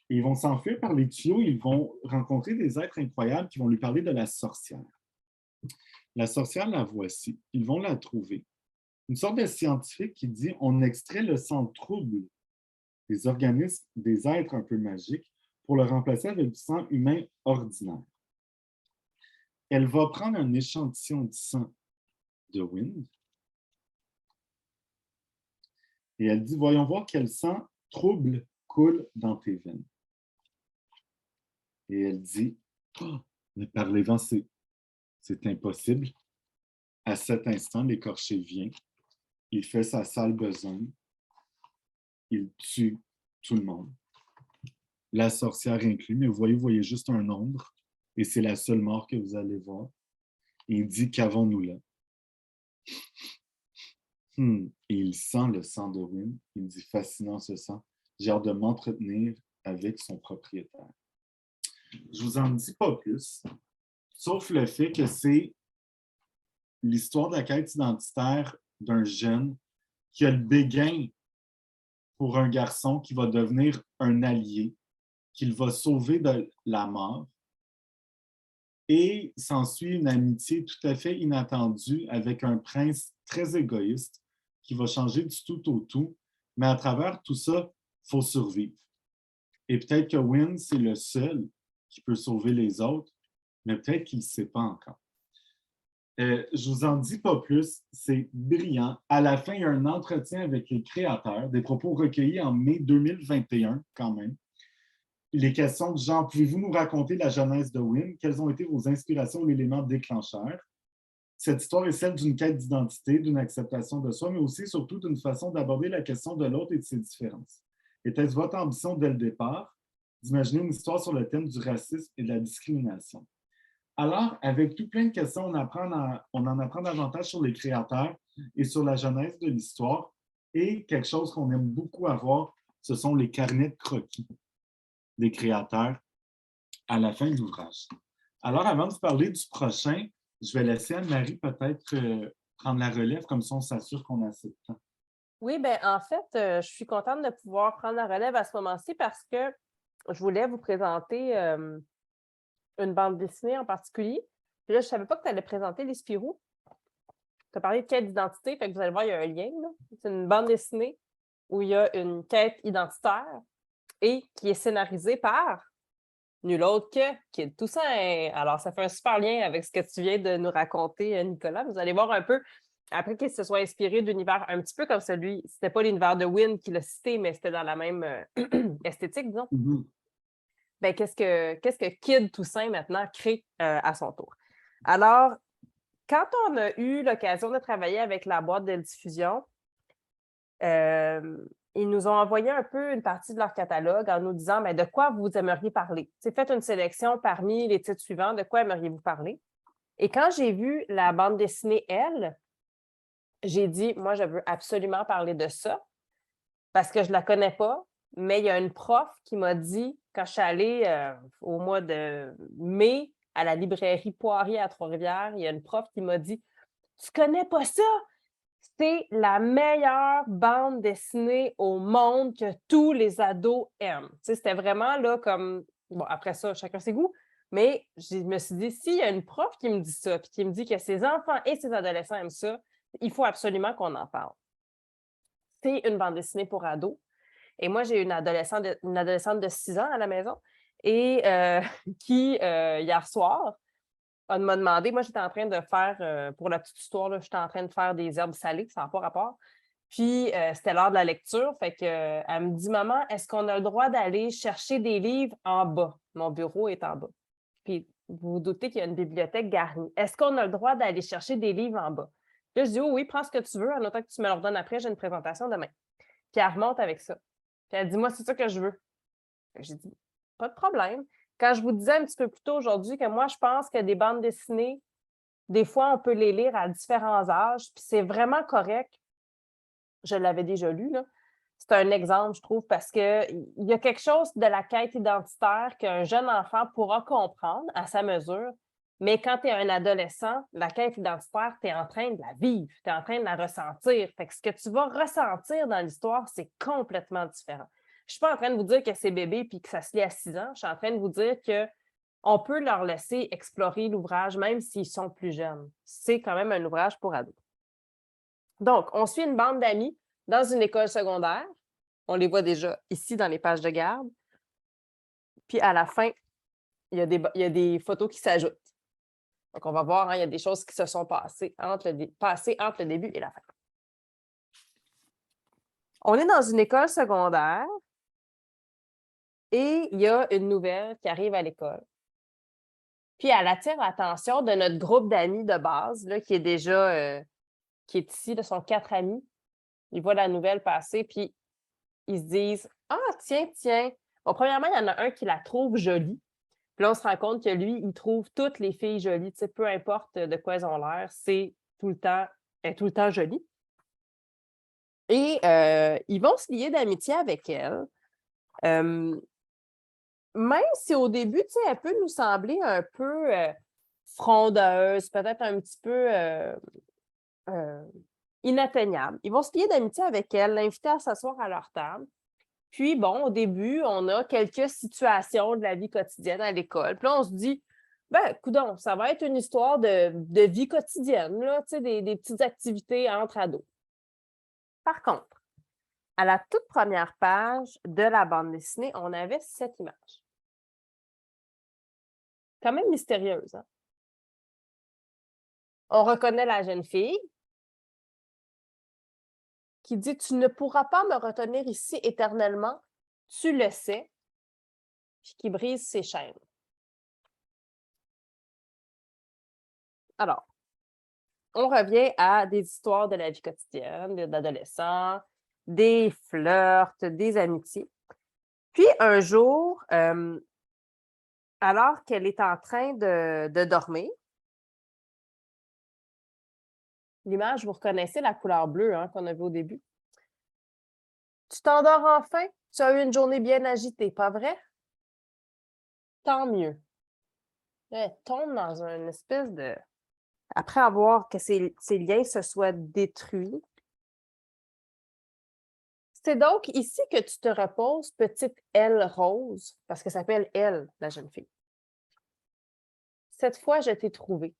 Et ils vont s'enfuir par les tuyaux, ils vont rencontrer des êtres incroyables qui vont lui parler de la sorcière. La sorcière, la voici. Ils vont la trouver. Une sorte de scientifique qui dit on extrait le sang trouble des organismes, des êtres un peu magiques, pour le remplacer avec du sang humain ordinaire. Elle va prendre un échantillon de sang de Wynne et elle dit voyons voir quel sang trouble coule dans tes veines. Et elle dit oh, mais par les vents, c'est impossible. À cet instant, l'écorché vient, il fait sa sale besogne, il tue tout le monde. La sorcière inclus, mais vous voyez juste un ombre, et c'est la seule mort que vous allez voir. Et il dit qu'avons-nous là? Et il sent le sang de Wynne. Il dit fascinant ce sang. J'ai hâte de m'entretenir avec son propriétaire. Je vous en dis pas plus, sauf le fait que c'est l'histoire de la quête identitaire d'un jeune qui a le béguin pour un garçon qui va devenir un allié, qu'il va sauver de la mort. Et s'ensuit une amitié tout à fait inattendue avec un prince très égoïste qui va changer du tout au tout. Mais à travers tout ça, il faut survivre. Et peut-être que Wynne, c'est le seul qui peut sauver les autres, mais peut-être qu'il ne sait pas encore. Je vous en dis pas plus, c'est brillant. À la fin, il y a un entretien avec les créateurs, des propos recueillis en mai 2021 quand même. Les questions de genre, pouvez-vous nous raconter la jeunesse de Wynne? Quelles ont été vos inspirations ou l'élément déclencheur? Cette histoire est celle d'une quête d'identité, d'une acceptation de soi, mais aussi surtout d'une façon d'aborder la question de l'autre et de ses différences. Était-ce votre ambition dès le départ d'imaginer une histoire sur le thème du racisme et de la discrimination? Alors, avec tout plein de questions, on en apprend davantage sur les créateurs et sur la genèse de l'histoire. Et quelque chose qu'on aime beaucoup avoir, ce sont les carnets de croquis des créateurs à la fin de l'ouvrage. Alors, avant de vous parler du prochain, je vais laisser Anne-Marie peut-être prendre la relève, comme ça on s'assure qu'on a assez de temps. Oui, bien, en fait, je suis contente de pouvoir prendre la relève à ce moment-ci parce que je voulais vous présenter une bande dessinée en particulier. Puis là, je ne savais pas que tu allais présenter les Spirou. Tu as parlé de quête d'identité, fait que vous allez voir, il y a un lien. C'est une bande dessinée où il y a une quête identitaire et qui est scénarisée par nul autre que Kid Toussaint. Alors, ça fait un super lien avec ce que tu viens de nous raconter, Nicolas. Vous allez voir un peu, après qu'il se soit inspiré d'univers un petit peu comme celui, c'était pas l'univers de Wynne qui l'a cité, mais c'était dans la même esthétique, disons. Mm-hmm. Ben, qu'est-ce que Kid Toussaint maintenant crée à son tour? Alors, quand on a eu l'occasion de travailler avec la boîte de diffusion, ils nous ont envoyé un peu une partie de leur catalogue en nous disant de quoi vous aimeriez parler. Faites une sélection parmi les titres suivants, de quoi aimeriez-vous parler? Et quand j'ai vu la bande dessinée Elle, j'ai dit, moi, je veux absolument parler de ça parce que je ne la connais pas, mais il y a une prof qui m'a dit, quand je suis allée au mois de mai à la librairie Poirier à Trois-Rivières, il y a une prof qui m'a dit, tu connais pas ça? C'est la meilleure bande dessinée au monde que tous les ados aiment. C'était vraiment là comme... Bon, après ça, chacun ses goûts, mais je me suis dit, s'il y a une prof qui me dit ça, puis qui me dit que ses enfants et ses adolescents aiment ça, il faut absolument qu'on en parle. C'est une bande dessinée pour ados. Et moi, j'ai une adolescente de 6 ans à la maison et qui, hier soir, m'a demandé, moi, j'étais en train de faire, pour la petite histoire, j'étais en train de faire des herbes salées, ça n'a pas rapport. Puis, c'était l'heure de la lecture, fait que, elle me dit, maman, est-ce qu'on a le droit d'aller chercher des livres en bas? Mon bureau est en bas. Puis, vous vous doutez qu'il y a une bibliothèque garnie. Est-ce qu'on a le droit d'aller chercher des livres en bas? Là, je dis, oh oui, prends ce que tu veux, en autant que tu me le redonnes après, j'ai une présentation demain. Puis, elle remonte avec ça. Puis, elle dit, moi, c'est ça que je veux. J'ai dit, pas de problème. Quand je vous disais un petit peu plus tôt aujourd'hui que moi, je pense que des bandes dessinées, des fois, on peut les lire à différents âges, puis c'est vraiment correct. Je l'avais déjà lu, là. C'est un exemple, je trouve, parce qu'il y a quelque chose de la quête identitaire qu'un jeune enfant pourra comprendre à sa mesure, mais quand tu es un adolescent, la quête identitaire, tu es en train de la vivre, tu es en train de la ressentir. Fait que ce que tu vas ressentir dans l'histoire, c'est complètement différent. Je ne suis pas en train de vous dire que c'est bébé puis que ça se lit à 6 ans. Je suis en train de vous dire qu'on peut leur laisser explorer l'ouvrage, même s'ils sont plus jeunes. C'est quand même un ouvrage pour ados. Donc, on suit une bande d'amis dans une école secondaire. On les voit déjà ici dans les pages de garde. Puis à la fin, il y a des photos qui s'ajoutent. Donc, on va voir, il y a des choses qui se sont passées entre le début et la fin. On est dans une école secondaire et il y a une nouvelle qui arrive à l'école. Puis elle attire l'attention de notre groupe d'amis de base, là, qui est déjà qui est ici, de sont 4 amis. Ils voient la nouvelle passer, puis ils se disent « Ah, tiens. » Bon, premièrement, il y en a un qui la trouve jolie. Puis là, on se rend compte que lui, il trouve toutes les filles jolies. Tu sais, peu importe de quoi elles ont l'air, elle est tout le temps jolie. Et ils vont se lier d'amitié avec elle. Même si au début, tu sais, elle peut nous sembler un peu frondeuse, peut-être un petit peu inatteignable. Ils vont se lier d'amitié avec elle, l'inviter à s'asseoir à leur table. Puis, bon, au début, on a quelques situations de la vie quotidienne à l'école. Puis là, on se dit, coudonc, ça va être une histoire de vie quotidienne, là, tu sais, des petites activités entre ados. Par contre, à la toute première page de la bande dessinée, on avait cette image. Quand même mystérieuse, hein? On reconnaît la jeune fille qui dit « Tu ne pourras pas me retenir ici éternellement, tu le sais », puis qui brise ses chaînes. Alors, on revient à des histoires de la vie quotidienne, d'adolescents, des flirts, des amitiés. Puis un jour, alors qu'elle est en train de dormir, l'image, vous reconnaissez la couleur bleue qu'on a vue au début. Tu t'endors enfin? Tu as eu une journée bien agitée, pas vrai? Tant mieux. Elle tombe dans une espèce de... Après avoir que ses liens se soient détruits. C'est donc ici que tu te reposes, petite Elle rose, parce qu'elle s'appelle Elle, la jeune fille. Cette fois, je t'ai trouvée.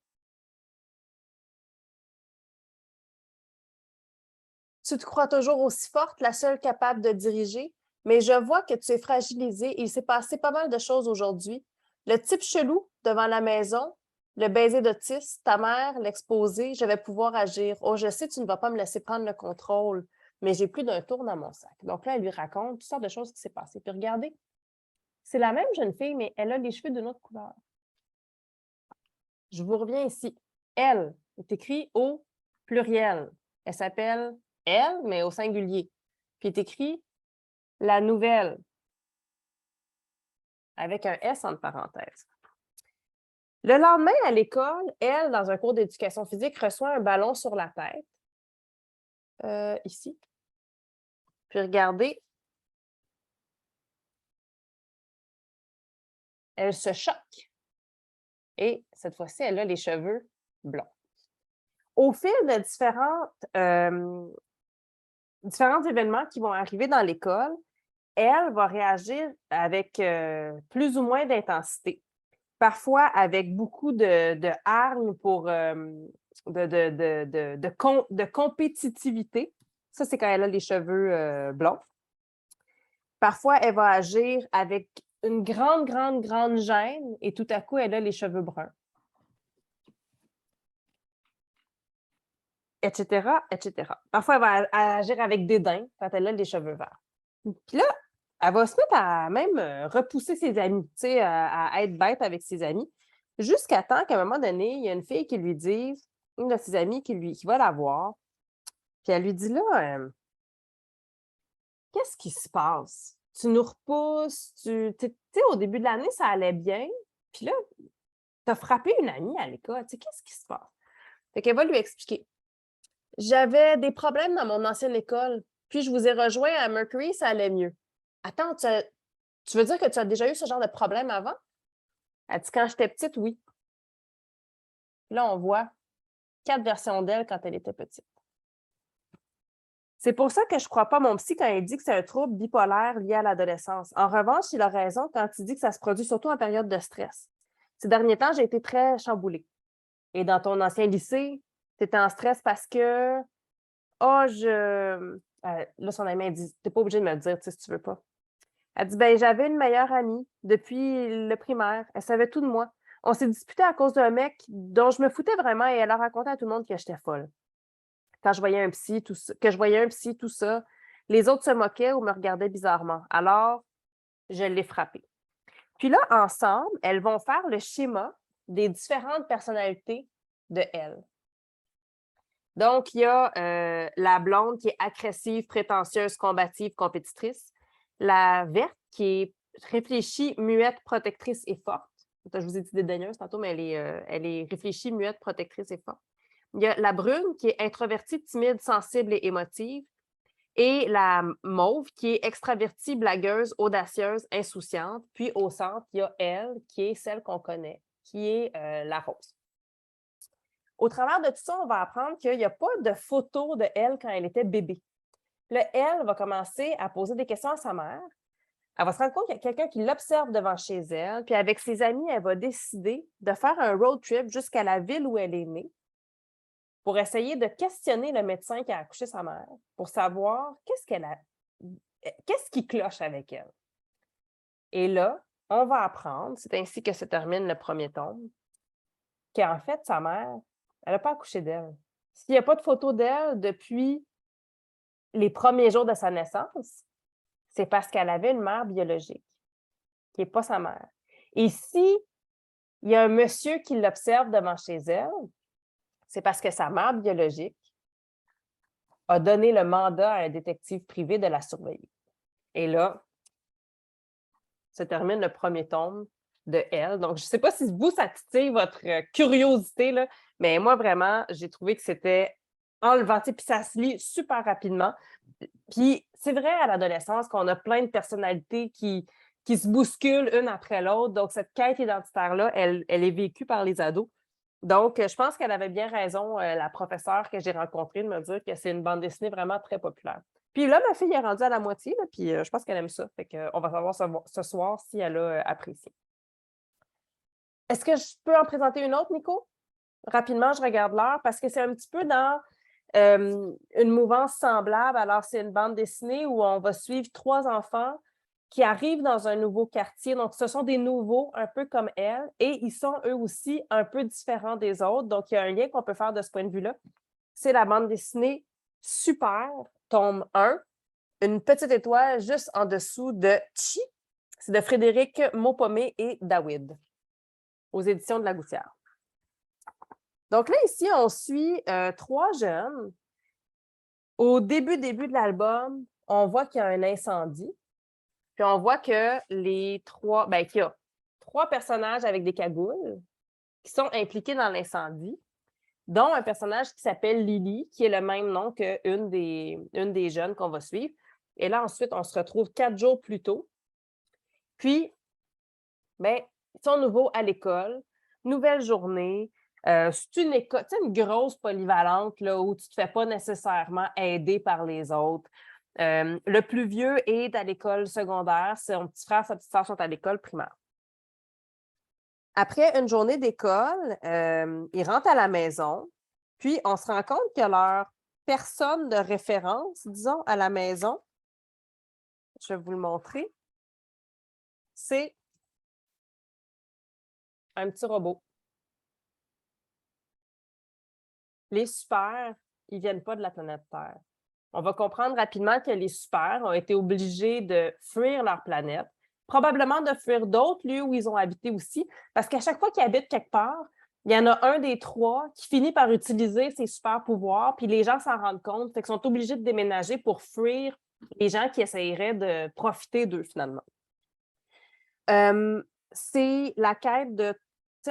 Tu te crois toujours aussi forte, la seule capable de diriger, mais je vois que tu es fragilisée et il s'est passé pas mal de choses aujourd'hui. Le type chelou devant la maison, le baiser d'Otis, ta mère, l'exposé, je vais pouvoir agir. Oh, je sais, tu ne vas pas me laisser prendre le contrôle, mais j'ai plus d'un tour dans mon sac. Donc là, elle lui raconte toutes sortes de choses qui s'est passées. Puis regardez, c'est la même jeune fille, mais elle a les cheveux d'une autre couleur. Je vous reviens ici. Elle est écrit au pluriel. Elle s'appelle elle, mais au singulier. Puis il est écrit la nouvelle, avec un S entre parenthèses. Le lendemain, à l'école, elle, dans un cours d'éducation physique, reçoit un ballon sur la tête. Ici. Puis regardez. Elle se choque. Et cette fois-ci, elle a les cheveux blonds. Au fil de différents événements qui vont arriver dans l'école, elle va réagir avec plus ou moins d'intensité. Parfois avec beaucoup de hargne pour de compétitivité. Ça, c'est quand elle a les cheveux blonds. Parfois, elle va agir avec une grande, grande, grande gêne et tout à coup, elle a les cheveux bruns. Etc., etc. Parfois, elle va agir avec dédain quand elle a les cheveux verts. Puis là, elle va se mettre à même repousser ses amis, tu sais, à être bête avec ses amis, jusqu'à temps qu'à un moment donné, il y a une fille qui lui dit, une de ses amies qui va la voir, puis elle lui dit là, qu'est-ce qui se passe? Tu nous repousses, tu sais, au début de l'année, ça allait bien, puis là, tu as frappé une amie à l'école, tu sais, qu'est-ce qui se passe? Fait qu'elle va lui expliquer. J'avais des problèmes dans mon ancienne école, puis je vous ai rejoint à Mercury, ça allait mieux. Attends, tu veux dire que tu as déjà eu ce genre de problème avant? Elle dit, quand j'étais petite, oui. Là, on voit 4 versions d'elle quand elle était petite. C'est pour ça que je ne crois pas mon psy quand il dit que c'est un trouble bipolaire lié à l'adolescence. En revanche, il a raison quand il dit que ça se produit surtout en période de stress. Ces derniers temps, j'ai été très chamboulée. Et dans ton ancien lycée, tu étais en stress parce que, là, son amie, elle dit, tu n'es pas obligé de me le dire, tu sais, si tu veux pas. Elle dit, ben, j'avais une meilleure amie depuis le primaire. Elle savait tout de moi. On s'est disputé à cause d'un mec dont je me foutais vraiment et elle a raconté à tout le monde que j'étais folle. Quand je voyais un psy, tout ça, les autres se moquaient ou me regardaient bizarrement. Alors, je l'ai frappé. Puis là, ensemble, elles vont faire le schéma des différentes personnalités de elle. Donc, il y a la blonde qui est agressive, prétentieuse, combative, compétitrice. La verte qui est réfléchie, muette, protectrice et forte. Je vous ai dit dédaigneuse tantôt, mais elle est réfléchie, muette, protectrice et forte. Il y a la brune qui est introvertie, timide, sensible et émotive. Et la mauve qui est extravertie, blagueuse, audacieuse, insouciante. Puis au centre, il y a elle qui est celle qu'on connaît, qui est la rose. Au travers de tout ça, on va apprendre qu'il n'y a pas de photo de elle quand elle était bébé. Là, elle va commencer à poser des questions à sa mère. Elle va se rendre compte qu'il y a quelqu'un qui l'observe devant chez elle. Puis avec ses amis, elle va décider de faire un road trip jusqu'à la ville où elle est née pour essayer de questionner le médecin qui a accouché sa mère pour savoir qu'est-ce qui cloche avec elle. Et là, on va apprendre, c'est ainsi que se termine le premier tome, qu'en fait, sa mère, elle n'a pas accouché d'elle. S'il n'y a pas de photo d'elle depuis les premiers jours de sa naissance, c'est parce qu'elle avait une mère biologique, qui n'est pas sa mère. Et si il y a un monsieur qui l'observe devant chez elle, c'est parce que sa mère biologique a donné le mandat à un détective privé de la surveiller. Et là, se termine le premier tome de elle. Donc, je ne sais pas si vous, ça titille votre curiosité, là, mais moi, vraiment, j'ai trouvé que c'était enlevant. Puis ça se lit super rapidement. Puis c'est vrai à l'adolescence qu'on a plein de personnalités qui se bousculent une après l'autre. Donc, cette quête identitaire-là, elle est vécue par les ados. Donc, je pense qu'elle avait bien raison, la professeure que j'ai rencontrée, de me dire que c'est une bande dessinée vraiment très populaire. Puis là, ma fille est rendue à la moitié, là, puis je pense qu'elle aime ça. Fait qu'on va savoir ce soir si elle a apprécié. Est-ce que je peux en présenter une autre, Nico? Rapidement, je regarde l'heure parce que c'est un petit peu dans une mouvance semblable. Alors, c'est une bande dessinée où on va suivre 3 enfants qui arrivent dans un nouveau quartier. Donc, ce sont des nouveaux, un peu comme elle, et ils sont eux aussi un peu différents des autres. Donc, il y a un lien qu'on peut faire de ce point de vue-là. C'est la bande dessinée Super, tome 1, une petite étoile juste en dessous de Chi. C'est de Frédéric Maupomé et David, aux éditions de La Gouttière. Donc là, ici, on suit 3 jeunes. Au début de l'album, on voit qu'il y a un incendie. Puis on voit que qu'il y a 3 personnages avec des cagoules qui sont impliqués dans l'incendie, dont un personnage qui s'appelle Lily, qui est le même nom qu'une des jeunes qu'on va suivre. Et là, ensuite, on se retrouve 4 jours plus tôt. Puis, bien, ils sont nouveaux à l'école, nouvelle journée. C'est une école, tu sais, une grosse polyvalente là, où tu ne te fais pas nécessairement aider par les autres. Le plus vieux est à l'école secondaire, son petit frère, sa petite sœur sont à l'école primaire. Après une journée d'école, ils rentrent à la maison, puis on se rend compte que leur personne de référence, disons, à la maison, je vais vous le montrer, c'est un petit robot. Les super, ils ne viennent pas de la planète Terre. On va comprendre rapidement que les super ont été obligés de fuir leur planète, probablement de fuir d'autres lieux où ils ont habité aussi, parce qu'à chaque fois qu'ils habitent quelque part, il y en a un des 3 qui finit par utiliser ses super pouvoirs, puis les gens s'en rendent compte, fait qu'ils sont obligés de déménager pour fuir les gens qui essaieraient de profiter d'eux, finalement. C'est la quête de, tu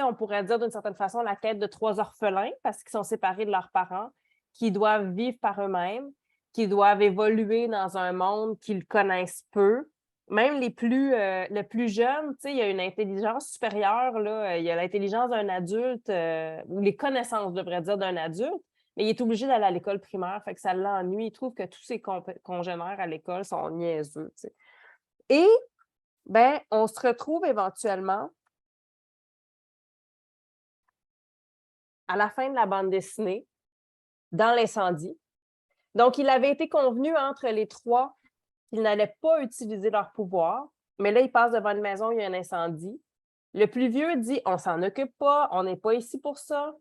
sais, on pourrait dire d'une certaine façon, la quête de 3 orphelins, parce qu'ils sont séparés de leurs parents, qui doivent vivre par eux-mêmes, qui doivent évoluer dans un monde qu'ils connaissent peu. Même le plus jeune, tu sais, il y a une intelligence supérieure, là, il y a l'intelligence d'un adulte, ou les connaissances, je devrais dire, d'un adulte, mais il est obligé d'aller à l'école primaire, fait que ça l'ennuie. Il trouve que tous ses congénères à l'école sont niaiseux, tu sais. Et, ben, on se retrouve éventuellement à la fin de la bande dessinée, dans l'incendie. Donc, il avait été convenu entre les 3 qu'ils n'allaient pas utiliser leur pouvoir, mais là, ils passent devant une maison, il y a un incendie. Le plus vieux dit « On s'en occupe pas, on n'est pas ici pour ça ».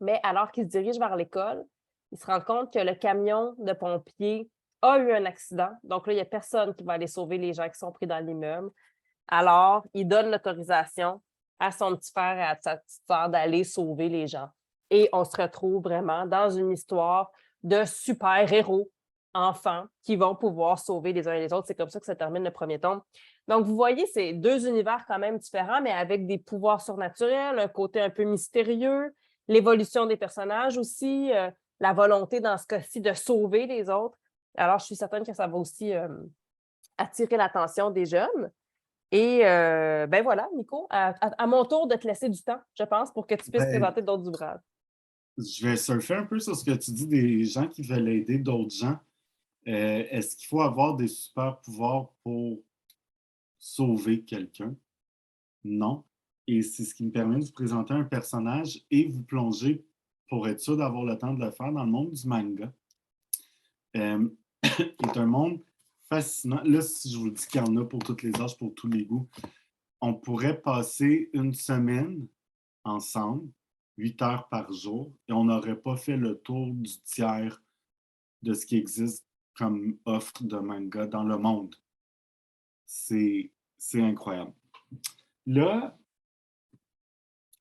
Mais alors qu'il se dirige vers l'école, il se rend compte que le camion de pompiers a eu un accident. Donc là, il n'y a personne qui va aller sauver les gens qui sont pris dans l'immeuble. Alors, il donne l'autorisation à son petit frère et à sa petite sœur d'aller sauver les gens. Et on se retrouve vraiment dans une histoire de super-héros enfants qui vont pouvoir sauver les uns et les autres. C'est comme ça que ça termine le premier tome. Donc, vous voyez, c'est 2 univers quand même différents, mais avec des pouvoirs surnaturels, un côté un peu mystérieux, l'évolution des personnages aussi, la volonté dans ce cas-ci de sauver les autres. Alors, je suis certaine que ça va aussi attirer l'attention des jeunes. Et ben voilà, Nico, à mon tour de te laisser du temps, je pense, pour que tu puisses Ben, présenter d'autres ouvrages. je vais surfer un peu sur ce que tu dis des gens qui veulent aider d'autres gens. Est-ce qu'il faut avoir des super pouvoirs pour sauver quelqu'un? Non. Et c'est ce qui me permet de vous présenter un personnage et vous plonger, pour être sûr d'avoir le temps de le faire, dans le monde du manga. Est un monde fascinant. Là, si je vous dis qu'il y en a pour tous les âges, pour tous les goûts, on pourrait passer une semaine ensemble, 8 heures par jour, et on n'aurait pas fait le tour du tiers de ce qui existe comme offre de manga dans le monde. C'est incroyable. Là,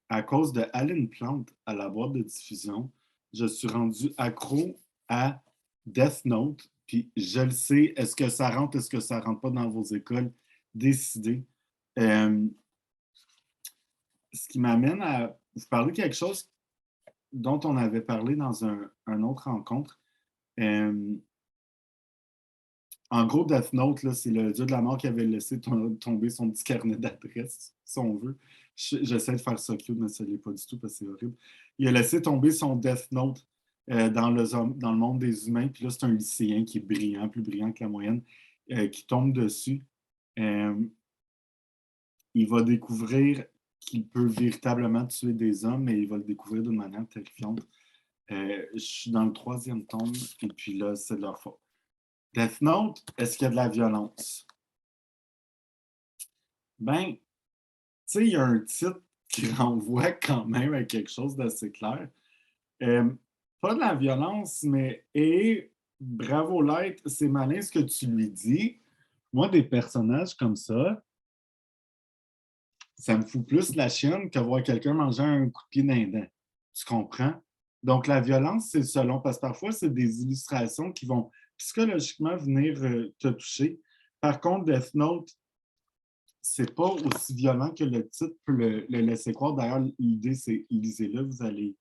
à cause de Alan Plante à la boîte de diffusion, je suis rendu accro à Death Note. Puis je le sais, est-ce que ça rentre, est-ce que ça rentre pas dans vos écoles? Décidez. Ce qui m'amène à vous parler de quelque chose dont on avait parlé dans un autre rencontre. En gros, Death Note, là, c'est le dieu de la mort qui avait laissé tomber son petit carnet d'adresse, si on veut. J'essaie de faire ça cute, mais ça ne l'est pas du tout parce que c'est horrible. Il a laissé tomber son Death Note dans le monde des humains. Puis là, c'est un lycéen qui est brillant, plus brillant que la moyenne, qui tombe dessus. Il va découvrir qu'il peut véritablement tuer des hommes, mais il va le découvrir d'une manière terrifiante. Je suis dans le 3e tome, et puis là, c'est de leur faute. Death Note, est-ce qu'il y a de la violence? Ben, tu sais, il y a un titre qui renvoie quand même à quelque chose d'assez clair. Pas de la violence, mais bravo Light, c'est malin ce que tu lui dis. Moi, des personnages comme ça me fout plus la chienne que voir quelqu'un manger un coup de pied d'un dent. Tu comprends? Donc, la violence, c'est selon, parce que parfois, c'est des illustrations qui vont psychologiquement venir te toucher. Par contre, Death Note, c'est pas aussi violent que le titre peut le laisser croire. D'ailleurs, l'idée, c'est lisez-le, vous allez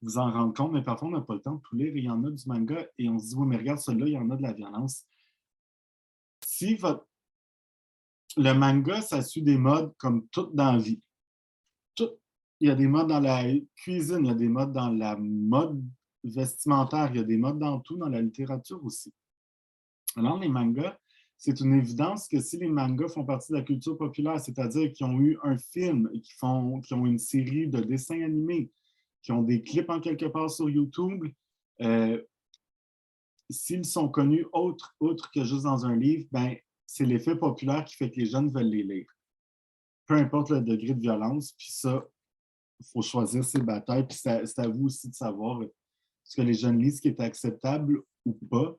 vous en rendre compte, mais parfois, on n'a pas le temps de tout lire. Il y en a du manga et on se dit, oui, mais regarde, celui-là, il y en a de la violence. Si le manga, ça suit des modes comme tout dans la vie. Il y a des modes dans la cuisine, il y a des modes dans la mode vestimentaire, il y a des modes dans tout, dans la littérature aussi. Alors, les mangas, c'est une évidence que si les mangas font partie de la culture populaire, c'est-à-dire qu'ils ont eu un film, qui ont une série de dessins animés, qui ont des clips en quelque part sur YouTube, s'ils sont connus autre que juste dans un livre, ben, c'est l'effet populaire qui fait que les jeunes veulent les lire. Peu importe le degré de violence, puis ça, il faut choisir ses batailles, puis c'est à vous aussi de savoir ce que les jeunes lisent, ce qui est acceptable ou pas.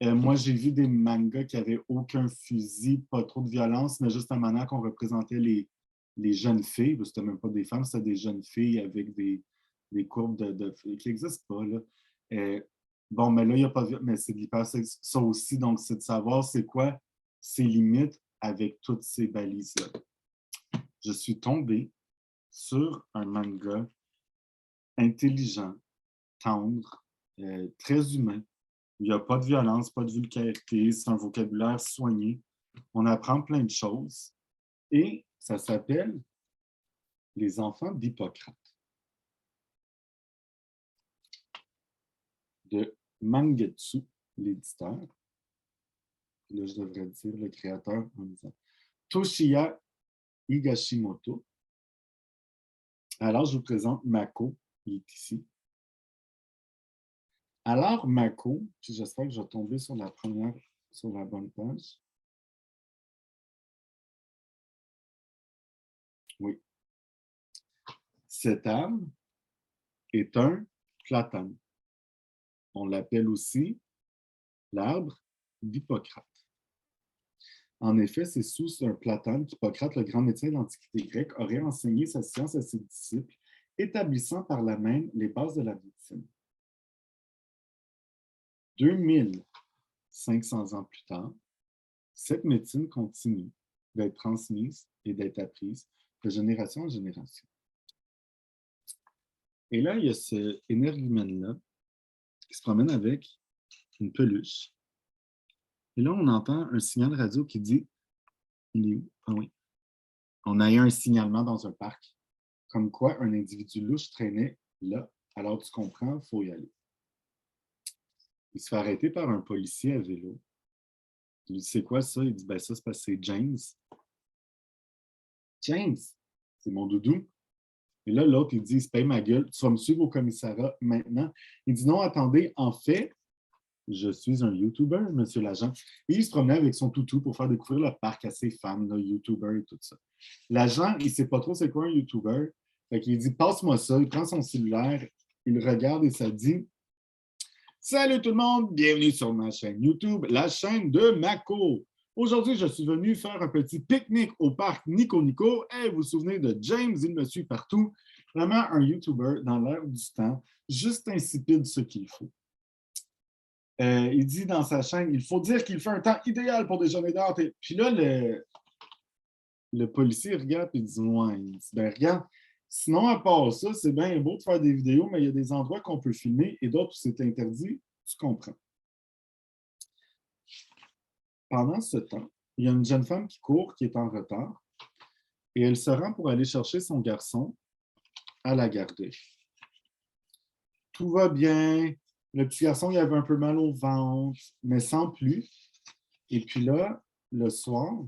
Moi, j'ai vu des mangas qui n'avaient aucun fusil, pas trop de violence, mais juste la manière qu'on représentait les jeunes filles. C'était même pas des femmes, c'était des jeunes filles avec des courbes de filles qui n'existent pas. Là. Bon, mais là, il n'y a pas de... Mais c'est de l'hypersexe. Ça aussi, donc, c'est de savoir c'est quoi ses limites avec toutes ces balises-là. Je suis tombé sur un manga intelligent, tendre, très humain. Il n'y a pas de violence, pas de vulgarité, c'est un vocabulaire soigné. On apprend plein de choses. Et ça s'appelle Les enfants d'Hippocrate de Mangetsu, l'éditeur. Là, je devrais dire le créateur en disant Toshiya Higashimoto. Alors, je vous présente Mako, il est ici. Alors, Mako, puis j'espère que je vais tomber sur la bonne page. Oui. Cet arbre est un platane. On l'appelle aussi l'arbre d'Hippocrate. En effet, c'est sous un platane qu'Hippocrate, le grand médecin de l'Antiquité grecque, aurait enseigné sa science à ses disciples, établissant par là même les bases de la médecine. 2500 ans plus tard, cette médecine continue d'être transmise et d'être apprise de génération en génération. Et là, il y a ce énergumène-là qui se promène avec une peluche. Et là, on entend un signal radio qui dit « Il est où? Ah oui. » On a eu un signalement dans un parc, comme quoi un individu louche traînait là. Alors, tu comprends, il faut y aller. Il se fait arrêter par un policier à vélo. Il lui dit « C'est quoi ça? » Il dit « Ben ça, c'est parce que c'est James. » « James, c'est mon doudou. » Et là, l'autre, il dit « Il se paye ma gueule. Tu vas me suivre au commissariat maintenant. » Il dit « Non, attendez, en fait, je suis un YouTuber, monsieur l'agent. » Et il se promenait avec son toutou pour faire découvrir le parc à ses fans, là, YouTuber et tout ça. L'agent, il ne sait pas trop c'est quoi un YouTuber. Fait qu'il dit « Passe-moi ça. » Il prend son cellulaire, il regarde et ça dit « Salut tout le monde, bienvenue sur ma chaîne YouTube, la chaîne de Mako. Aujourd'hui, je suis venu faire un petit pique-nique au parc Nico Nico. Et vous vous souvenez de James, il me suit partout. Vraiment un YouTuber dans l'air du temps, juste insipide ce qu'il faut. » Il dit dans sa chaîne, il faut dire qu'il fait un temps idéal pour déjeuner dehors. Puis là, le policier regarde et dit, ouais, il dit, ben regarde, sinon à part ça, c'est bien beau de faire des vidéos, mais il y a des endroits qu'on peut filmer et d'autres où c'est interdit, tu comprends. Pendant ce temps, il y a une jeune femme qui court, qui est en retard, et elle se rend pour aller chercher son garçon à la garderie. Tout va bien. Le petit garçon, il avait un peu mal au ventre, mais sans plus. Et puis là, le soir,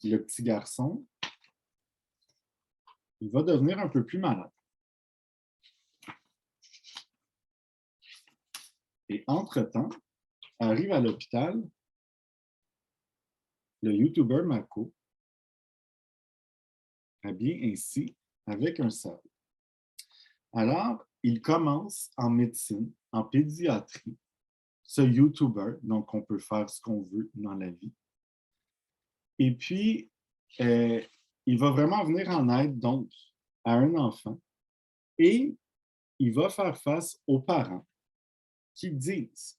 le petit garçon, il va devenir un peu plus malade. Et entre-temps, arrive à l'hôpital le YouTuber Mako, habillé ainsi, avec un sabre. Alors, il commence en médecine, en pédiatrie, ce YouTuber, donc on peut faire ce qu'on veut dans la vie. Et puis, il va vraiment venir en aide, donc, à un enfant Et il va faire face aux parents qui disent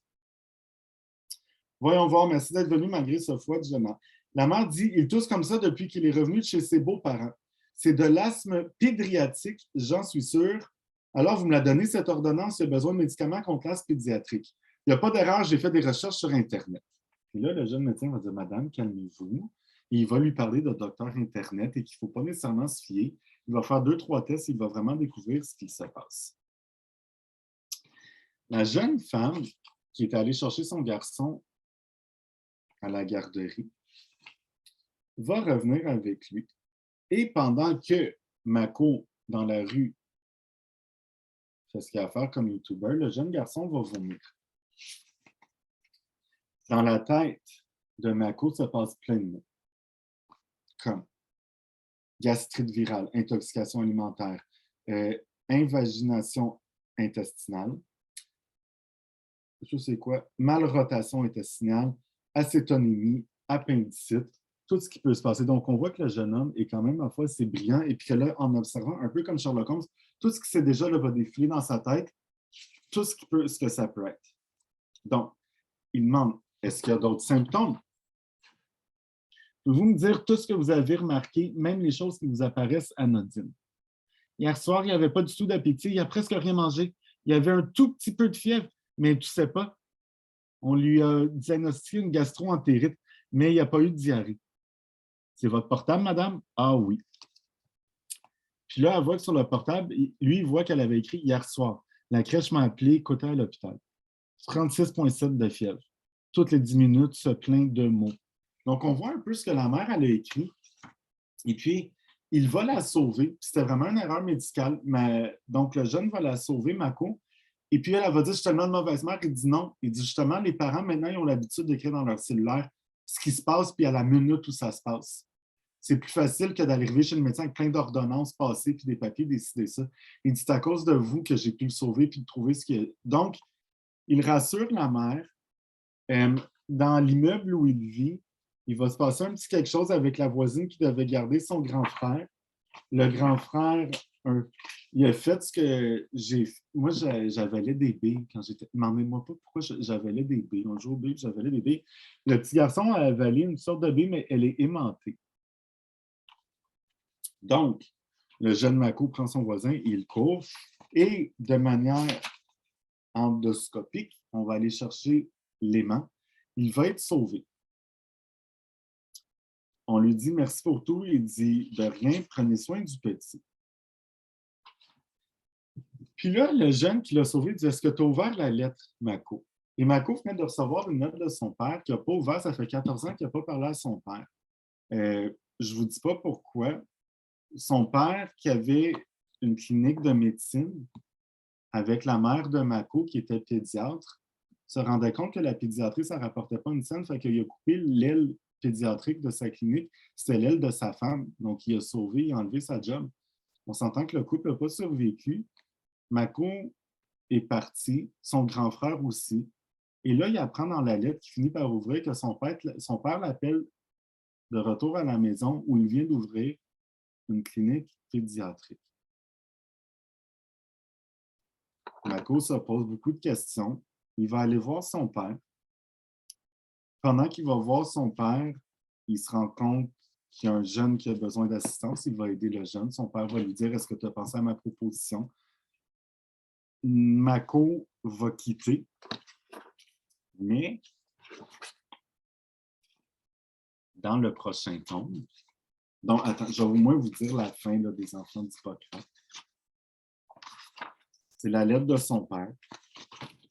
voyons voir, merci d'être venu malgré ce froid du jeune homme. La mère dit il tousse comme ça depuis qu'il est revenu de chez ses beaux-parents. C'est de l'asthme pédiatrique, j'en suis sûr. Alors, vous me la donnez, cette ordonnance, il a besoin de médicaments contre l'asthme pédiatrique. Il n'y a pas d'erreur, j'ai fait des recherches sur Internet. Et là, le jeune médecin va dire madame, calmez-vous. Et il va lui parler de docteur Internet et qu'il ne faut pas nécessairement se fier. Il va faire 2-3 tests, il va vraiment découvrir ce qui se passe. La jeune femme qui est allée chercher son garçon à la garderie va revenir avec lui. Et pendant que Mako, dans la rue, fait ce qu'il a à faire comme YouTuber, le jeune garçon va vomir. Dans la tête de Mako se passe plein de mots, comme gastrite virale, intoxication alimentaire, invagination intestinale, je sais quoi, malrotation intestinale, acétonémie, appendicite, tout ce qui peut se passer. Donc, on voit que le jeune homme est quand même, à la fois, assez brillant et puis que là, en observant, un peu comme Sherlock Holmes, tout ce qui s'est déjà là, va défiler dans sa tête, tout ce que ça peut être. Donc, il demande, est-ce qu'il y a d'autres symptômes? Pouvez-vous me dire tout ce que vous avez remarqué, même les choses qui vous apparaissent anodines? Hier soir, il n'y avait pas du tout d'appétit, il n'a presque rien mangé. Il y avait un tout petit peu de fièvre, mais il ne toussait pas. On lui a diagnostiqué une gastro-entérite, mais il n'y a pas eu de diarrhée. C'est votre portable, madame? Ah oui. Puis là, elle voit que sur le portable, lui, il voit qu'elle avait écrit hier soir. La crèche m'a appelé, côté à l'hôpital. 36,7 de fièvre. Toutes les 10 minutes, se plaint de mots. Donc, on voit un peu ce que la mère elle a écrit. Et puis, il va la sauver. C'était vraiment une erreur médicale. Mais, donc, le jeune va la sauver, Mako. Et puis, elle va dire, je suis tellement de mauvaise mère. Il dit non. Il dit justement, les parents, maintenant, ils ont l'habitude d'écrire dans leur cellulaire ce qui se passe, puis à la minute où ça se passe. C'est plus facile que d'arriver chez le médecin avec plein d'ordonnances passées, puis des papiers, décider ça. Il dit, c'est à cause de vous que j'ai pu le sauver, puis de trouver ce qu'il y a. Donc, il rassure la mère. Dans l'immeuble où il vit, il va se passer un petit quelque chose avec la voisine qui devait garder son grand frère. Le grand frère, il a fait ce que j'ai fait. Moi, j'avalais des billes quand j'étais. Demandez-moi pas pourquoi j'avalais des billes. Un jour, billes, j'avalais des billes. Le petit garçon a avalé une sorte de bille, mais elle est aimantée. Donc, le jeune Mako prend son voisin, il court, et de manière endoscopique, on va aller chercher l'aimant. Il va être sauvé. On lui dit merci pour tout. Il dit de rien, prenez soin du petit. Puis là, le jeune qui l'a sauvé dit est-ce que tu as ouvert la lettre, Mako? Et Mako venait de recevoir une note de son père qui n'a pas ouvert, ça fait 14 ans qu'il n'a pas parlé à son père. Je ne vous dis pas pourquoi. Son père, qui avait une clinique de médecine avec la mère de Mako, qui était pédiatre, se rendait compte que la pédiatrie, ça ne rapportait pas une scène, fait qu'il a coupé l'aile pédiatrique de sa clinique, c'était l'aile de sa femme. Donc, il a sauvé, il a enlevé sa job. On s'entend que le couple n'a pas survécu. Mako est parti, son grand frère aussi. Et là, il apprend dans la lettre qui finit par ouvrir que son père l'appelle de retour à la maison où il vient d'ouvrir une clinique pédiatrique. Mako se pose beaucoup de questions. Il va aller voir son père. Pendant qu'il va voir son père, il se rend compte qu'il y a un jeune qui a besoin d'assistance. Il va aider le jeune. Son père va lui dire est-ce que tu as pensé à ma proposition? Mako va quitter. Mais dans le prochain tome, donc, attends, je vais au moins vous dire la fin là, des enfants d'Hippocrate. C'est la lettre de son père.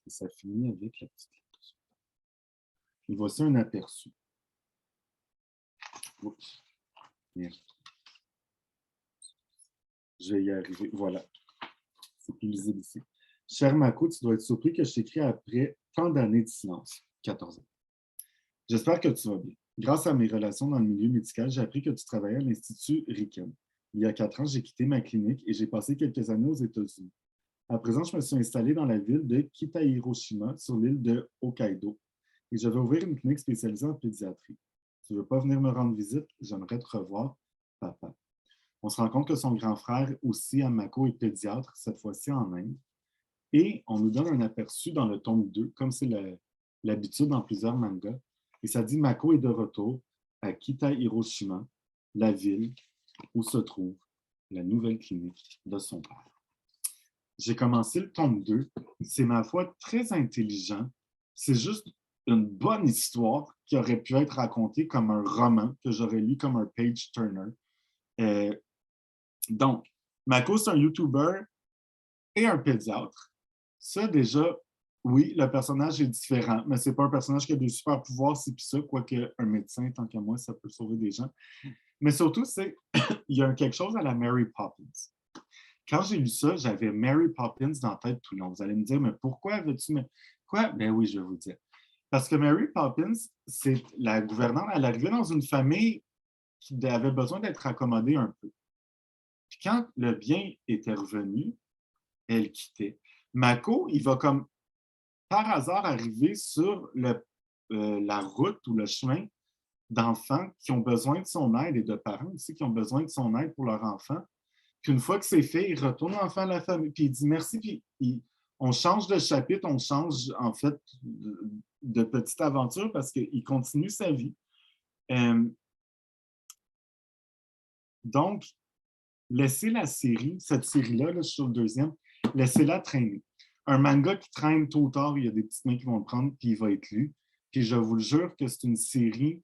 Et ça finit avec la petite lettre. Et voici un aperçu. Oups. Merde. Je vais y arriver. Voilà. C'est plus lisible ici. Cher Mako, tu dois être surpris que je t'écris après tant d'années de silence. 14 ans. J'espère que tu vas bien. Grâce à mes relations dans le milieu médical, j'ai appris que tu travaillais à l'Institut Riken. Il y a 4 ans, j'ai quitté ma clinique et j'ai passé quelques années aux États-Unis. À présent, je me suis installé dans la ville de Kita-Hiroshima, sur l'île de Hokkaido. Et je vais ouvrir une clinique spécialisée en pédiatrie. Tu ne veux pas venir me rendre visite? J'aimerais te revoir, papa. On se rend compte que son grand frère aussi, Mako, est pédiatre, cette fois-ci en Inde. Et on nous donne un aperçu dans le tome 2, comme c'est l'habitude dans plusieurs mangas. Et ça dit Mako est de retour à Kita Hiroshima, la ville où se trouve la nouvelle clinique de son père. J'ai commencé le tome 2. C'est, ma foi, très intelligent. C'est juste une bonne histoire qui aurait pu être racontée comme un roman que j'aurais lu comme un page-turner. Donc, Mako, c'est un YouTuber et un pédiatre. Ça, déjà, oui, le personnage est différent, mais c'est pas un personnage qui a des super pouvoirs, c'est puis ça, quoique un médecin, tant qu'à moi, ça peut sauver des gens. Mais surtout, c'est il y a quelque chose à la Mary Poppins. Quand j'ai lu ça, j'avais Mary Poppins dans la tête tout le long. Vous allez me dire, mais pourquoi veux-tu... Quoi? Ben oui, je vais vous dire. Parce que Mary Poppins, c'est la gouvernante, elle arrivait dans une famille qui avait besoin d'être accommodée un peu. Puis quand le bien était revenu, elle quittait. Mako, il va comme par hasard arriver sur la route ou le chemin d'enfants qui ont besoin de son aide et de parents aussi qui ont besoin de son aide pour leur enfant. Puis une fois que c'est fait, il retourne enfin à la famille, puis il dit merci, puis on change de chapitre, on change en fait de petite aventure parce qu'il continue sa vie. Donc, laissez la série, cette série-là, là, sur le deuxième, laissez-la traîner. Un manga qui traîne tôt ou tard, il y a des petites mains qui vont le prendre, puis il va être lu. Puis je vous le jure que c'est une série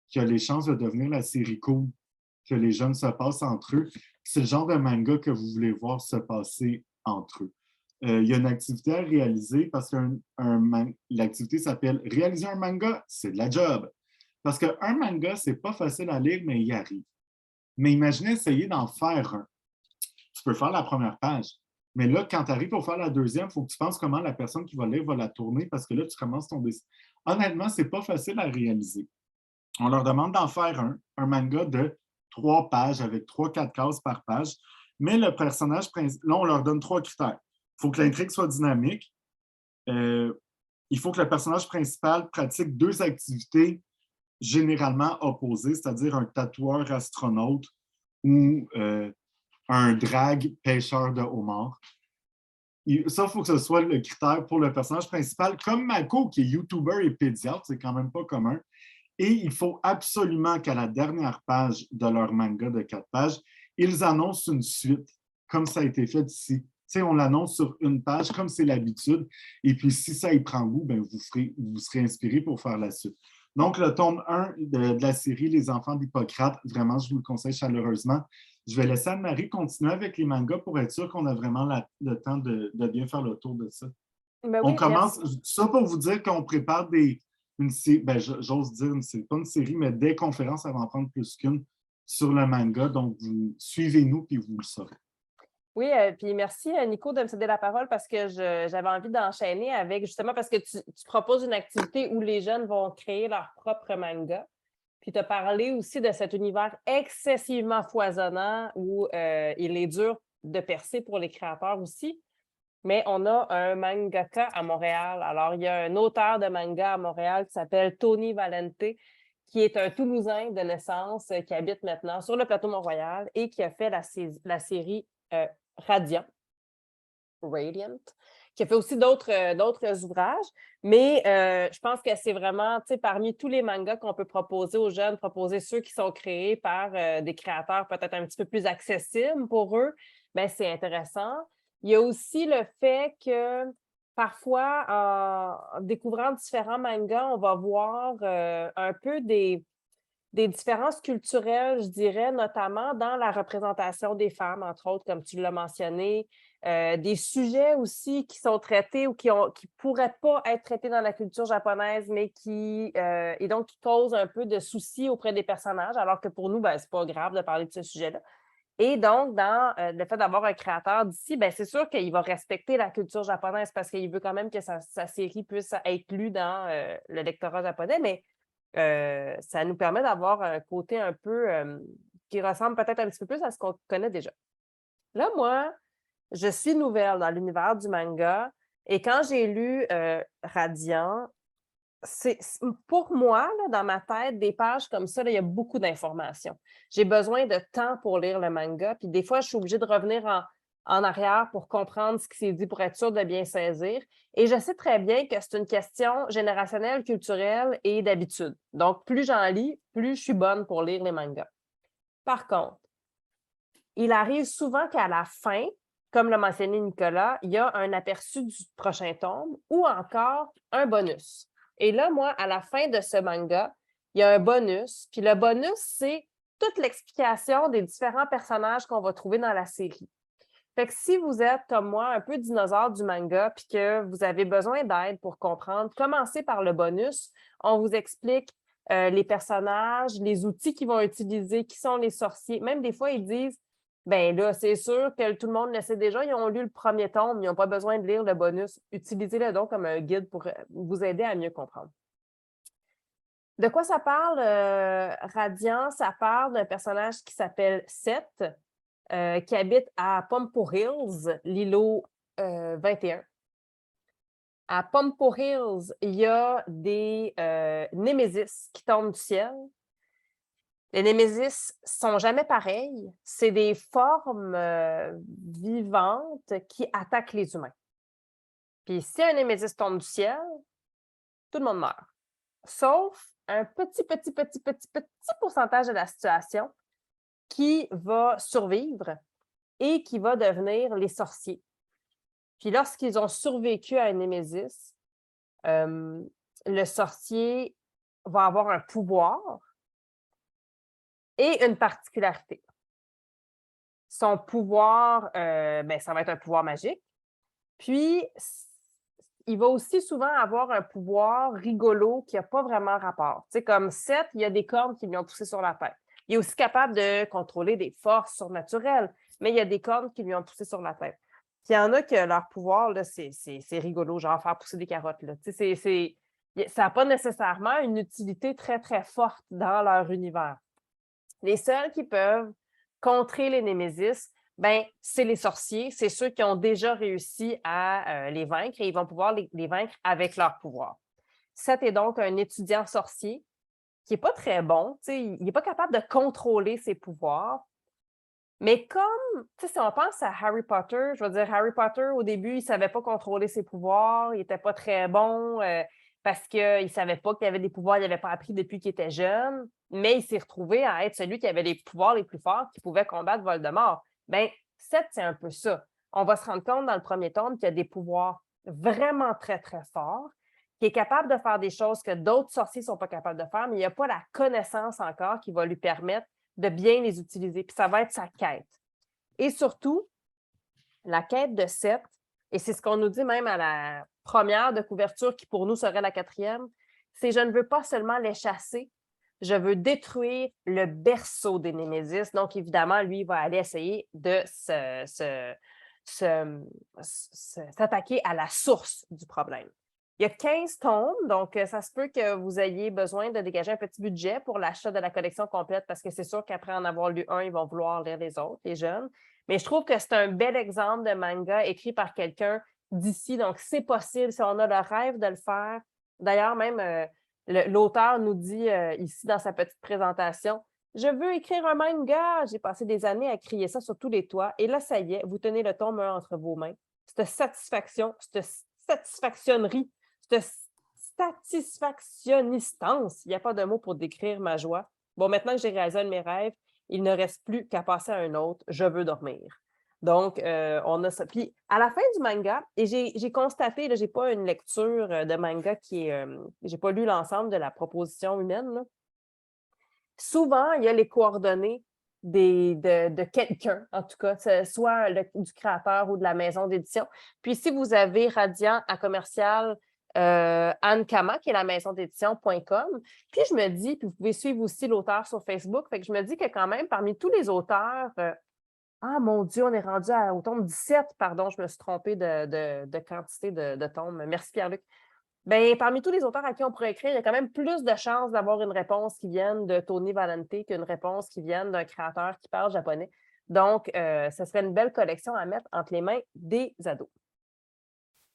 qui a les chances de devenir la série cool que les jeunes se passent entre eux. C'est le genre de manga que vous voulez voir se passer entre eux. Il y a une activité à réaliser parce que l'activité s'appelle « Réaliser un manga, c'est de la job ». Parce qu'un manga, c'est pas facile à lire, mais il y arrive. Mais imaginez essayer d'en faire un. Tu peux faire la première page. Mais là, quand tu arrives pour faire la deuxième, il faut que tu penses comment la personne qui va lire va la tourner parce que là, tu commences ton dessin. Honnêtement, ce n'est pas facile à réaliser. On leur demande d'en faire un manga de 3 pages avec 3-4 cases par page. Mais le personnage principal, là, on leur donne 3 critères. Il faut que l'intrigue soit dynamique. Il faut que le personnage principal pratique 2 activités généralement opposées, c'est-à-dire un tatoueur astronaute ou un drag pêcheur de homards. Ça, il faut que ce soit le critère pour le personnage principal, comme Mako, qui est YouTuber et pédiatre, c'est quand même pas commun. Et il faut absolument qu'à la dernière page de leur manga de 4 pages, ils annoncent une suite, comme ça a été fait ici. Tu sais, on l'annonce sur une page, comme c'est l'habitude. Et puis, si ça y prend goût, ben, vous serez inspiré pour faire la suite. Donc, le tome 1 de la série Les Enfants d'Hippocrate, vraiment, je vous le conseille chaleureusement. Je vais laisser Anne-Marie continuer avec les mangas pour être sûr qu'on a vraiment le temps de bien faire le tour de ça. Ben On oui, commence, merci. ça pour vous dire qu'on prépare j'ose dire, c'est pas une série, mais des conférences avant d'en prendre plus qu'une sur le manga. Donc, suivez-nous puis vous le saurez. Oui, puis merci, Nico, de me céder la parole parce que j'avais envie d'enchaîner avec, justement, parce que tu proposes une activité où les jeunes vont créer leur propre manga. Puis tu as parlé aussi de cet univers excessivement foisonnant où il est dur de percer pour les créateurs aussi. Mais on a un mangaka à Montréal. Alors, il y a un auteur de manga à Montréal qui s'appelle Tony Valente, qui est un Toulousain de naissance, qui habite maintenant sur le plateau Mont-Royal et qui a fait la série Radiant, qui a fait aussi d'autres ouvrages. Mais je pense que c'est vraiment, tu sais, parmi tous les mangas qu'on peut proposer aux jeunes, proposer ceux qui sont créés par des créateurs peut-être un petit peu plus accessibles pour eux, bien, c'est intéressant. Il y a aussi le fait que parfois, en découvrant différents mangas, on va voir un peu des différences culturelles, je dirais, notamment dans la représentation des femmes, entre autres, comme tu l'as mentionné, des sujets aussi qui sont traités ou qui pourraient pas être traités dans la culture japonaise, mais et donc qui causent un peu de soucis auprès des personnages, alors que pour nous, ben, c'est pas grave de parler de ce sujet-là. Et donc, dans le fait d'avoir un créateur d'ici, ben, c'est sûr qu'il va respecter la culture japonaise parce qu'il veut quand même que sa série puisse être lue dans le lectorat japonais, mais ça nous permet d'avoir un côté un peu qui ressemble peut-être un petit peu plus à ce qu'on connaît déjà. Là, moi, je suis nouvelle dans l'univers du manga et quand j'ai lu Radiant, Pour moi, là, dans ma tête, des pages comme ça, là, il y a beaucoup d'informations. J'ai besoin de temps pour lire le manga, puis des fois, je suis obligée de revenir en arrière pour comprendre ce qui s'est dit pour être sûre de bien saisir. Et je sais très bien que c'est une question générationnelle, culturelle et d'habitude. Donc, plus j'en lis, plus je suis bonne pour lire les mangas. Par contre, il arrive souvent qu'à la fin, comme l'a mentionné Nicolas, il y a un aperçu du prochain tome ou encore un bonus. Et là, moi, à la fin de ce manga, il y a un bonus. Puis le bonus, c'est toute l'explication des différents personnages qu'on va trouver dans la série. Fait que si vous êtes comme moi, un peu dinosaure du manga, puis que vous avez besoin d'aide pour comprendre, commencez par le bonus. On vous explique les personnages, les outils qu'ils vont utiliser, qui sont les sorciers. Même des fois, ils disent, ben là, c'est sûr que tout le monde le sait déjà, ils ont lu le premier tome, ils n'ont pas besoin de lire le bonus. Utilisez-le donc comme un guide pour vous aider à mieux comprendre. De quoi ça parle, Radiant? Ça parle d'un personnage qui s'appelle Seth, qui habite à Pompo Hills, l'îlot 21. À Pompo Hills, il y a des Némésis qui tombent du ciel. Les Némésis sont jamais pareils. C'est des formes vivantes qui attaquent les humains. Puis si un Némésis tombe du ciel, tout le monde meurt. Sauf un petit pourcentage de la situation qui va survivre et qui va devenir les sorciers. Puis lorsqu'ils ont survécu à un Némésis, le sorcier va avoir un pouvoir et une particularité. Son pouvoir, ça va être un pouvoir magique. Puis, il va aussi souvent avoir un pouvoir rigolo qui n'a pas vraiment rapport. Tu sais, comme Seth, il y a des cornes qui lui ont poussé sur la tête. Il est aussi capable de contrôler des forces surnaturelles, mais il y a des cornes qui lui ont poussé sur la tête. Puis il y en a que leur pouvoir, là, c'est rigolo, genre faire pousser des carottes. Là. Tu sais, ça n'a pas nécessairement une utilité très, très forte dans leur univers. Les seuls qui peuvent contrer les Némésis, c'est les sorciers, c'est ceux qui ont déjà réussi à les vaincre et ils vont pouvoir les vaincre avec leur pouvoir. Seth est donc un étudiant sorcier qui n'est pas très bon, il n'est pas capable de contrôler ses pouvoirs. Mais comme, si on pense à Harry Potter, je veux dire, Harry Potter, au début, il ne savait pas contrôler ses pouvoirs, il n'était pas très bon parce qu'il ne savait pas qu'il y avait des pouvoirs, il n'avait pas appris depuis qu'il était jeune, mais il s'est retrouvé à être celui qui avait les pouvoirs les plus forts, qui pouvait combattre Voldemort. Seth, c'est un peu ça. On va se rendre compte dans le premier tome qu'il y a des pouvoirs vraiment très, très forts, qui est capable de faire des choses que d'autres sorciers ne sont pas capables de faire, mais il n'y a pas la connaissance encore qui va lui permettre de bien les utiliser. Puis ça va être sa quête. Et surtout, la quête de Seth, et c'est ce qu'on nous dit même à la première de couverture, qui pour nous serait la quatrième, c'est « Je ne veux pas seulement les chasser, je veux détruire le berceau des Némésis. » Donc, évidemment, lui, il va aller essayer de s'attaquer à la source du problème. Il y a 15 tomes, donc ça se peut que vous ayez besoin de dégager un petit budget pour l'achat de la collection complète parce que c'est sûr qu'après en avoir lu un, ils vont vouloir lire les autres, les jeunes. Mais je trouve que c'est un bel exemple de manga écrit par quelqu'un d'ici, donc c'est possible si on a le rêve de le faire. D'ailleurs, même l'auteur nous dit ici dans sa petite présentation, « Je veux écrire un manga! J'ai passé des années à crier ça sur tous les toits et là, ça y est, vous tenez le tome 1 entre vos mains. Cette satisfaction, cette satisfactionnerie, cette satisfactionnistance, il n'y a pas de mot pour décrire ma joie. Bon, maintenant que j'ai réalisé un de mes rêves, il ne reste plus qu'à passer à un autre. Je veux dormir. » Donc, on a ça. Puis, à la fin du manga, et j'ai constaté, je n'ai pas une lecture de manga qui est... j'ai pas lu l'ensemble de la proposition humaine. Là. Souvent, il y a les coordonnées de quelqu'un, en tout cas, soit du créateur ou de la maison d'édition. Puis, si vous avez Radiant à commercial Anne Kama, qui est la maison d'édition.com. Puis je me dis, puis vous pouvez suivre aussi l'auteur sur Facebook, fait que je me dis que quand même, parmi tous les auteurs, ah mon Dieu, on est rendu au tome 17, pardon, je me suis trompée de quantité de tomes. Merci Pierre-Luc. Parmi tous les auteurs à qui on pourrait écrire, il y a quand même plus de chances d'avoir une réponse qui vienne de Tony Valente qu'une réponse qui vienne d'un créateur qui parle japonais. Donc, ce serait une belle collection à mettre entre les mains des ados.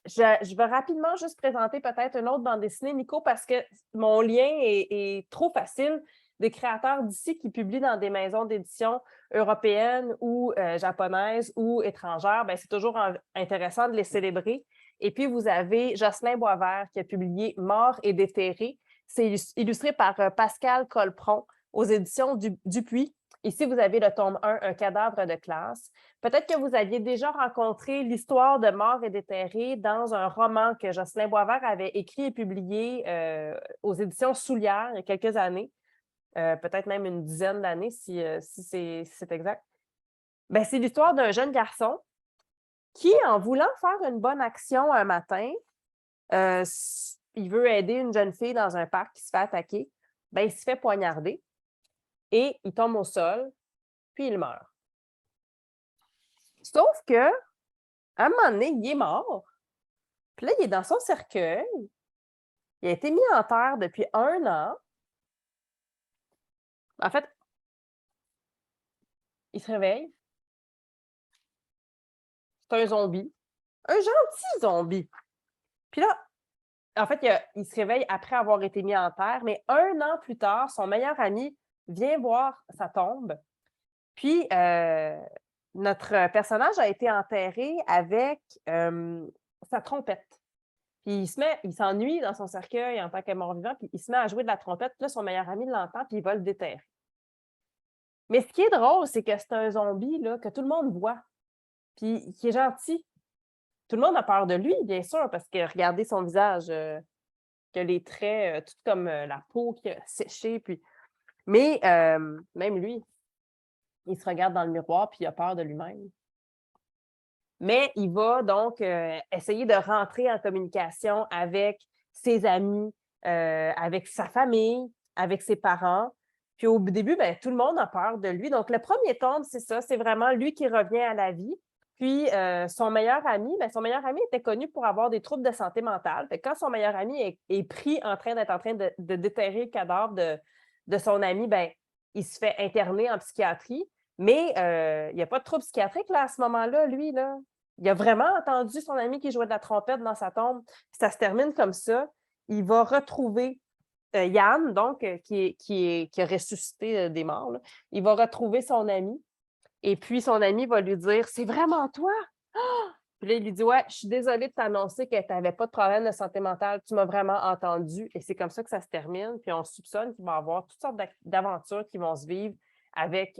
je vais rapidement juste présenter peut-être une autre bande dessinée, Nico, parce que mon lien est trop facile. Des créateurs d'ici qui publient dans des maisons d'édition européennes ou japonaises ou étrangères, ben, c'est toujours intéressant de les célébrer. Et puis, vous avez Jocelyn Boisvert qui a publié Mort et déterré. C'est illustré par Pascal Colpron aux éditions Dupuis. Ici, vous avez le tome 1, Un cadavre de classe. Peut-être que vous aviez déjà rencontré l'histoire de Mort et déterré dans un roman que Jocelyn Boisvert avait écrit et publié aux éditions Soulière il y a quelques années, peut-être même une dizaine d'années si c'est exact. Ben, c'est l'histoire d'un jeune garçon qui, en voulant faire une bonne action un matin, il veut aider une jeune fille dans un parc qui se fait attaquer, ben, il se fait poignarder et il tombe au sol, puis il meurt. Sauf que, à un moment donné, il est mort. Puis là, il est dans son cercueil. Il a été mis en terre depuis 1 an. En fait, il se réveille. C'est un zombie. Un gentil zombie. Puis là, en fait, il se réveille après avoir été mis en terre, mais 1 an plus tard, son meilleur ami vient voir sa tombe. Puis, notre personnage a été enterré avec sa trompette. Puis il s'ennuie dans son cercueil en tant que mort-vivant, puis il se met à jouer de la trompette. Puis là, son meilleur ami l'entend, puis il va le déterrer. Mais ce qui est drôle, c'est que c'est un zombie là, que tout le monde voit, puis qui est gentil. Tout le monde a peur de lui, bien sûr, parce que regardez son visage, que les traits, tout comme la peau qui a séché. Puis... Mais même lui, il se regarde dans le miroir, puis il a peur de lui-même. Mais il va donc essayer de rentrer en communication avec ses amis, avec sa famille, avec ses parents. Puis au début, ben, tout le monde a peur de lui. Donc, le premier tome, c'est ça, c'est vraiment lui qui revient à la vie. Puis, son meilleur ami était connu pour avoir des troubles de santé mentale. Fait que quand son meilleur ami est pris en train de déterrer le cadavre de son ami, ben, il se fait interner en psychiatrie. Mais il n'y a pas de trouble psychiatrique là, à ce moment-là, lui. Là. Il a vraiment entendu son ami qui jouait de la trompette dans sa tombe. Puis ça se termine comme ça. Il va retrouver Yann, donc, qui a ressuscité des morts. Là. Il va retrouver son ami. Et puis, son ami va lui dire « C'est vraiment toi? » Puis là, il lui dit « Ouais, je suis désolée de t'annoncer que tu n'avais pas de problème de santé mentale. Tu m'as vraiment entendu. » Et c'est comme ça que ça se termine. Puis on soupçonne qu'il va y avoir toutes sortes d'aventures qui vont se vivre avec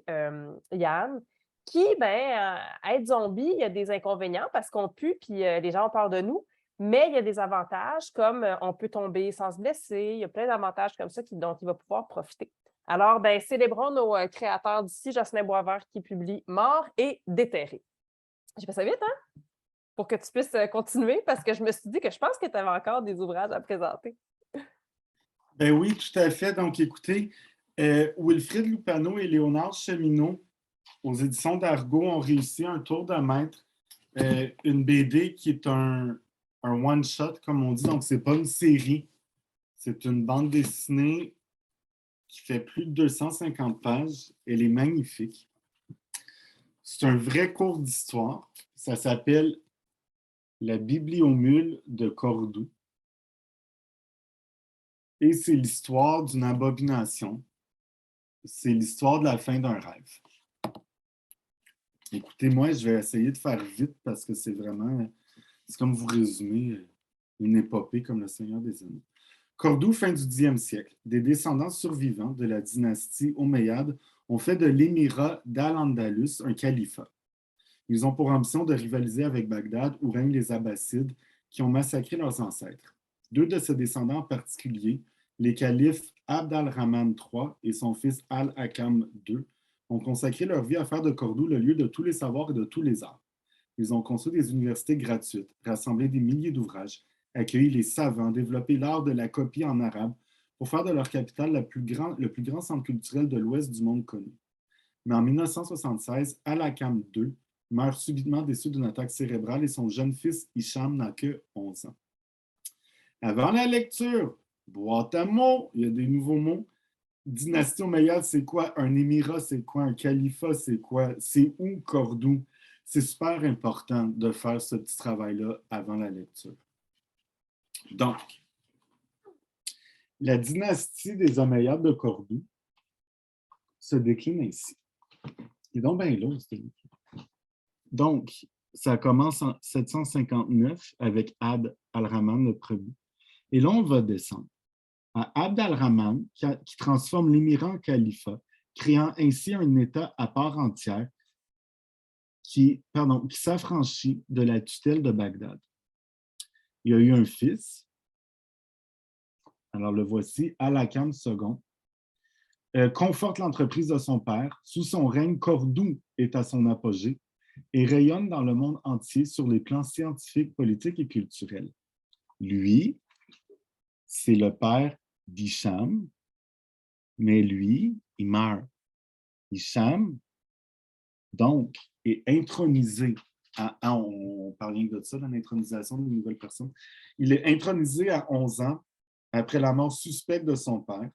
Yann, qui, être zombie, il y a des inconvénients parce qu'on pue, puis les gens ont peur de nous, mais il y a des avantages comme on peut tomber sans se blesser, il y a plein d'avantages comme ça dont il va pouvoir profiter. Alors, célébrons nos créateurs d'ici, Jocelyn Boisvert qui publie Mort et déterré. J'ai fait ça vite, hein? Pour que tu puisses continuer, parce que je me suis dit que je pense que tu avais encore des ouvrages à présenter. Ben oui, tout à fait. Donc, écoutez, Wilfrid Loupano et Léonard Cheminot, aux éditions d'Argo, ont réussi un tour de maître, une BD qui est un one-shot, comme on dit. Donc, c'est pas une série. C'est une bande dessinée qui fait plus de 250 pages. Elle est magnifique. C'est un vrai cours d'histoire. Ça s'appelle La Bibliomule de Cordoue. Et c'est l'histoire d'une abomination. C'est l'histoire de la fin d'un rêve. Écoutez, moi, je vais essayer de faire vite parce que c'est comme vous résumez une épopée comme le Seigneur des Anneaux. Cordoue, fin du Xe siècle. Des descendants survivants de la dynastie omeyyade ont fait de l'émirat d'Al-Andalus un califat. Ils ont pour ambition de rivaliser avec Bagdad où règnent les Abbassides qui ont massacré leurs ancêtres. 2 de ces descendants en particulier, les califes Abd al-Rahman III et son fils Al-Hakam II, ont consacré leur vie à faire de Cordoue le lieu de tous les savoirs et de tous les arts. Ils ont construit des universités gratuites, rassemblé des milliers d'ouvrages, accueilli les savants, développé l'art de la copie en arabe pour faire de leur capitale le plus grand centre culturel de l'ouest du monde connu. Mais en 1976, Al-Hakam II meurt subitement des suites d'une attaque cérébrale et son jeune fils Hicham n'a que 11 ans. Avant la lecture, boîte à mots, il y a des nouveaux mots. Dynastie omeyyade, c'est quoi? Un émirat, c'est quoi? Un califat, c'est quoi? C'est où Cordoue? C'est super important de faire ce petit travail-là avant la lecture. Donc, la dynastie des Omeyyades de Cordoue se décline ainsi. Et donc, bien là, donc, ça commence en 759 avec Abd al-Rahman le premier. Et là, on va descendre à Abd al-Rahman qui transforme l'émirat en califat, créant ainsi un État à part entière qui s'affranchit de la tutelle de Bagdad. Il y a eu un fils, alors le voici, Al-Hakam II, conforte l'entreprise de son père. Sous son règne, Cordoue est à son apogée et rayonne dans le monde entier sur les plans scientifiques, politiques et culturels. Lui, c'est le père d'Hicham, mais lui, il meurt. Hicham, donc, est intronisé. On parle rien de ça dans l'intronisation d'une nouvelle personne. Il est intronisé à 11 ans après la mort suspecte de son père.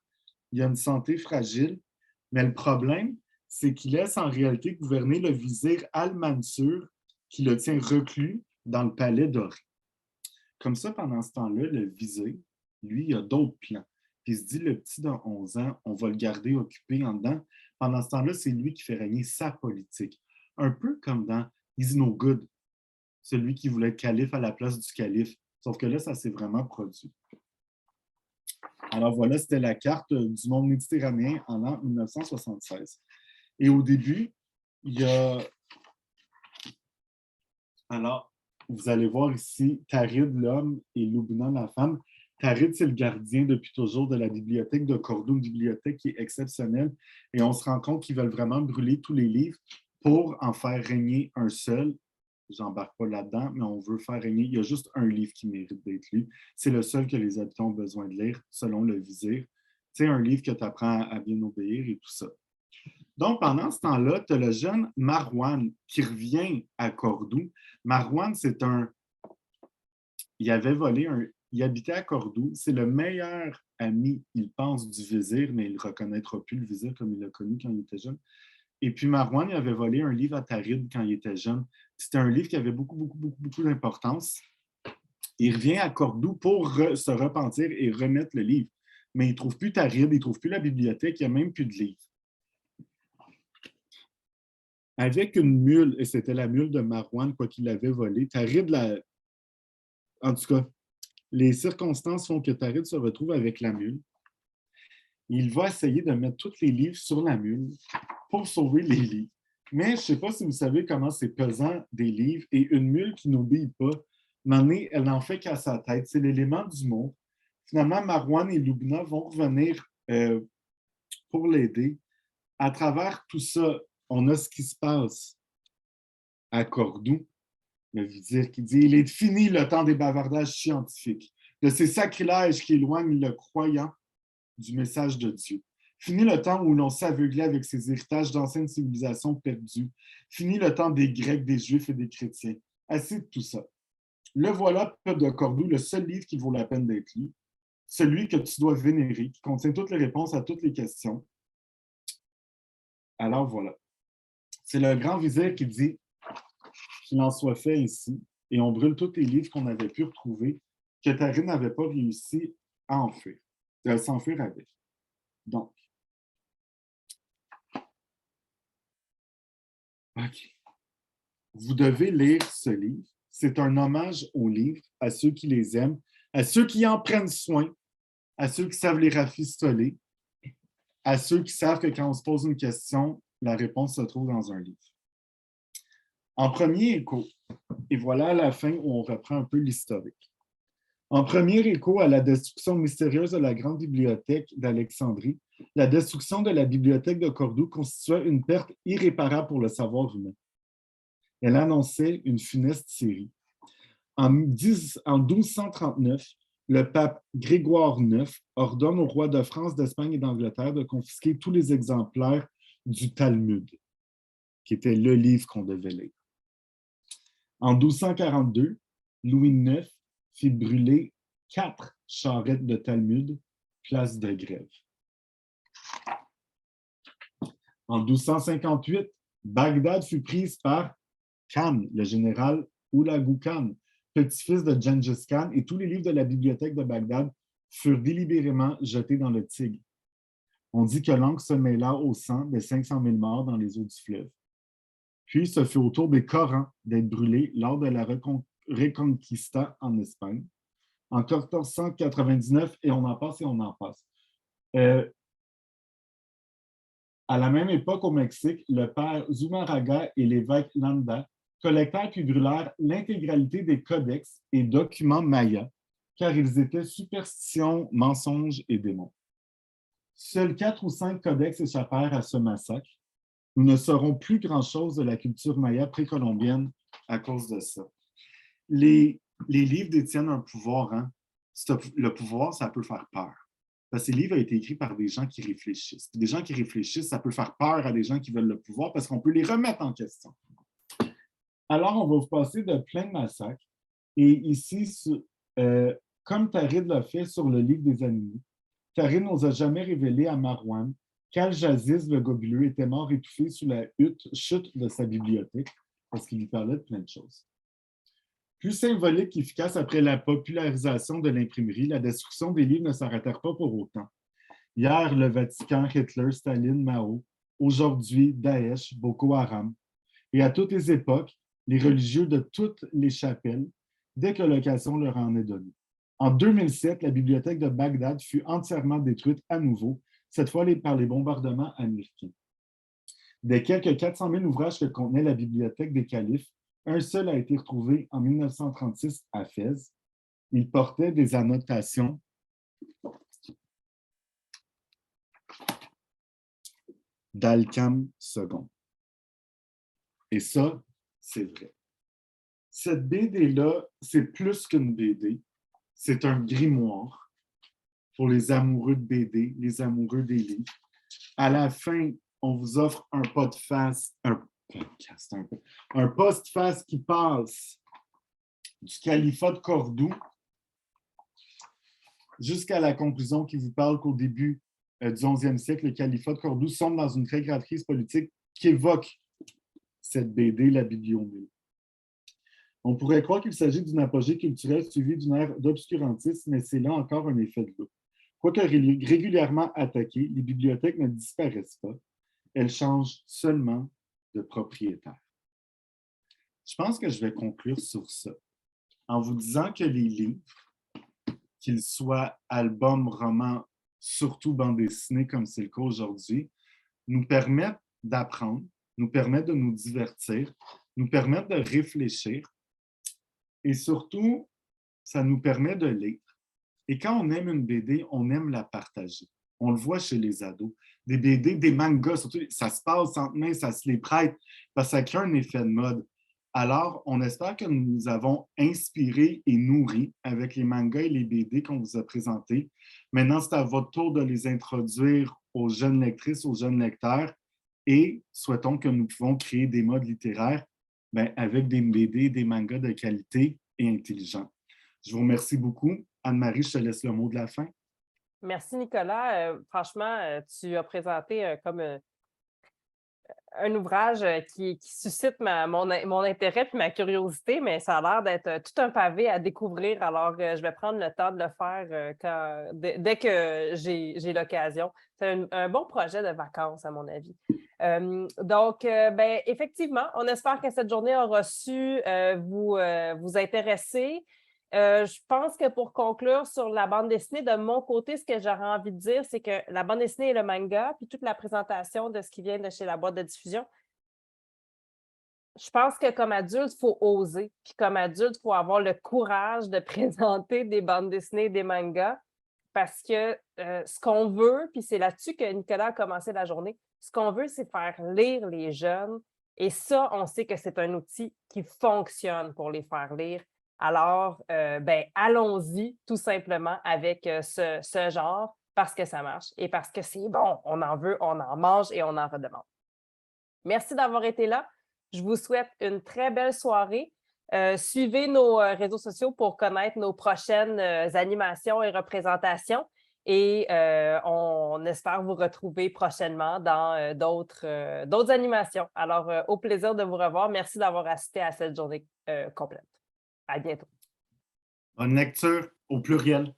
Il a une santé fragile, mais le problème, c'est qu'il laisse en réalité gouverner le vizir Al-Mansur qui le tient reclus dans le palais doré. Comme ça, pendant ce temps-là, le vizir, lui, il a d'autres plans. Puis il se dit, le petit de 11 ans, on va le garder occupé en dedans. Pendant ce temps-là, c'est lui qui fait régner sa politique. Un peu comme dans Is No Good, celui qui voulait être calife à la place du calife. Sauf que là, ça s'est vraiment produit. Alors voilà, c'était la carte du monde méditerranéen en l'an 1976. Et au début, il y a... Alors, vous allez voir ici Tarid, l'homme, et Lubna, la femme. Tarid, c'est le gardien depuis toujours de la bibliothèque de Cordoue, une bibliothèque qui est exceptionnelle. Et on se rend compte qu'ils veulent vraiment brûler tous les livres pour en faire régner un seul. J'embarque pas là-dedans, mais on veut faire régner. Il y a juste un livre qui mérite d'être lu. C'est le seul que les habitants ont besoin de lire, selon le vizir. C'est un livre que tu apprends à bien obéir et tout ça. Donc, pendant ce temps-là, tu as le jeune Marwan qui revient à Cordoue. Marwan, c'est un... Il avait volé un... Il habitait à Cordoue. C'est le meilleur ami, il pense, du vizir, mais il ne reconnaîtra plus le vizir comme il l'a connu quand il était jeune. Et puis Marwan, il avait volé un livre à Tarid quand il était jeune. C'était un livre qui avait beaucoup d'importance. Il revient à Cordoue pour se repentir et remettre le livre. Mais il ne trouve plus Tarid, il ne trouve plus la bibliothèque, il n'y a même plus de livre. Avec une mule, et c'était la mule de Marwan, quoi qu'il avait volé, Tarid, en tout cas, les circonstances font que Tarid se retrouve avec la mule. Il va essayer de mettre tous les livres sur la mule pour sauver les livres. Mais je ne sais pas si vous savez comment c'est pesant des livres et une mule qui n'obéit pas, Mané, elle n'en fait qu'à sa tête. C'est l'élément du monde. Finalement, Marwan et Lubna vont revenir pour l'aider. À travers tout ça, on a ce qui se passe à Cordoue. Le vizir qui dit « Il est fini le temps des bavardages scientifiques, de ces sacrilèges qui éloignent le croyant du message de Dieu. Fini le temps où l'on s'aveuglait avec ses héritages d'anciennes civilisations perdues. Fini le temps des Grecs, des Juifs et des chrétiens. Assez de tout ça. Le voilà, Peuple de Cordoue, le seul livre qui vaut la peine d'être lu, celui que tu dois vénérer, qui contient toutes les réponses à toutes les questions. Alors voilà. C'est le grand vizir qui dit qu'il en soit fait ainsi, et on brûle tous les livres qu'on avait pu retrouver, que Tarid n'avait pas réussi à enfuir, à s'enfuir avec. Donc, OK. Vous devez lire ce livre. C'est un hommage aux livres, à ceux qui les aiment, à ceux qui en prennent soin, à ceux qui savent les rafistoler, à ceux qui savent que quand on se pose une question, la réponse se trouve dans un livre. En premier écho, et voilà la fin où on reprend un peu l'historique. En premier écho à la destruction mystérieuse de la grande bibliothèque d'Alexandrie, la destruction de la bibliothèque de Cordoue constituait une perte irréparable pour le savoir humain. Elle annonçait une funeste série. En 1239, le pape Grégoire IX ordonne aux rois de France, d'Espagne et d'Angleterre de confisquer tous les exemplaires du Talmud, qui était le livre qu'on devait lire. En 1242, Louis IX fit brûler 4 charrettes de Talmud, place de Grève. En 1258, Bagdad fut prise par Khan, le général Hulagu Khan, petit-fils de Gengis Khan, et tous les livres de la bibliothèque de Bagdad furent délibérément jetés dans le Tigre. On dit que l'encre se mêla au sang des 500 000 morts dans les eaux du fleuve. Puis, ce fut au tour des Corans d'être brûlés lors de la Reconquista en Espagne, en 1499, et on en passe et on en passe. À la même époque, au Mexique, le père Zumarraga et l'évêque Landa collectèrent puis brûlèrent l'intégralité des codex et documents mayas, car ils étaient superstitions, mensonges et démons. Seuls 4 ou 5 codex échappèrent à ce massacre. Nous ne saurons plus grand-chose de la culture maya précolombienne à cause de ça. Les livres détiennent un pouvoir. Hein? Le pouvoir, ça peut faire peur. Parce que ces livres ont été écrits par des gens qui réfléchissent. Des gens qui réfléchissent, ça peut faire peur à des gens qui veulent le pouvoir parce qu'on peut les remettre en question. Alors, on va vous passer de plein de massacres. Et ici, comme Tarid l'a fait sur le livre des animaux, Tarid n'osa jamais révéler à Marwan qu'Al-Jaziz, le gobeleux, était mort étouffé sous la chute de sa bibliothèque parce qu'il lui parlait de plein de choses. Plus symbolique qu'efficace après la popularisation de l'imprimerie, la destruction des livres ne s'arrêtèrent pas pour autant. Hier, le Vatican, Hitler, Staline, Mao. Aujourd'hui, Daesh, Boko Haram. Et à toutes les époques, les religieux de toutes les chapelles, dès que l'occasion leur en est donnée. En 2007, la bibliothèque de Bagdad fut entièrement détruite à nouveau, cette fois par les bombardements américains. Des quelques 400 000 ouvrages que contenait la bibliothèque des califes, un seul a été retrouvé en 1936 à Fès. Il portait des annotations d'Alkam II. Et ça, c'est vrai. Cette BD-là, c'est plus qu'une BD. C'est un grimoire pour les amoureux de BD, les amoureux des livres. À la fin, on vous offre un postface, un postface qui passe du califat de Cordoue jusqu'à la conclusion qui vous parle qu'au début du 11e siècle, le califat de Cordoue sombre dans une très grave crise politique qui évoque cette BD, la Bibliomille. On pourrait croire qu'il s'agit d'une apogée culturelle suivie d'une ère d'obscurantisme, mais c'est là encore un effet de l'eau. Quoique régulièrement attaquées, les bibliothèques ne disparaissent pas. Elles changent seulement de propriétaire. Je pense que je vais conclure sur ça en vous disant que les livres, qu'ils soient albums, romans, surtout bande dessinée comme c'est le cas aujourd'hui, nous permettent d'apprendre, nous permettent de nous divertir, nous permettent de réfléchir et surtout, ça nous permet de lire. Et quand on aime une BD, on aime la partager. On le voit chez les ados. Des BD, des mangas, surtout, ça se passe entre mains, ça se les prête, parce que ça crée un effet de mode. Alors, on espère que nous nous avons inspiré et nourri avec les mangas et les BD qu'on vous a présentés. Maintenant, c'est à votre tour de les introduire aux jeunes lectrices, aux jeunes lecteurs, et souhaitons que nous pouvons créer des modes littéraires avec des BD, des mangas de qualité et intelligents. Je vous remercie beaucoup. Anne-Marie, je te laisse le mot de la fin. Merci, Nicolas. Franchement, tu as présenté comme un ouvrage qui suscite mon intérêt et ma curiosité, mais ça a l'air d'être tout un pavé à découvrir. Alors, je vais prendre le temps de le faire dès que j'ai l'occasion. C'est un bon projet de vacances, à mon avis. Donc, effectivement, on espère que cette journée aura su vous intéresser. Je pense que pour conclure sur la bande dessinée, de mon côté, ce que j'aurais envie de dire, c'est que la bande dessinée et le manga, puis toute la présentation de ce qui vient de chez la boîte de diffusion, je pense que comme adulte, il faut oser. Puis comme adulte, il faut avoir le courage de présenter des bandes dessinées et des mangas parce que ce qu'on veut, puis c'est là-dessus que Nicolas a commencé la journée, ce qu'on veut, c'est faire lire les jeunes. Et ça, on sait que c'est un outil qui fonctionne pour les faire lire. Alors, allons-y tout simplement avec ce genre parce que ça marche et parce que c'est bon. On en veut, on en mange et on en redemande. Merci d'avoir été là. Je vous souhaite une très belle soirée. Suivez nos réseaux sociaux pour connaître nos prochaines animations et représentations. Et on on espère vous retrouver prochainement dans d'autres animations. Alors, au plaisir de vous revoir. Merci d'avoir assisté à cette journée complète. À bientôt. Bonne lecture au pluriel.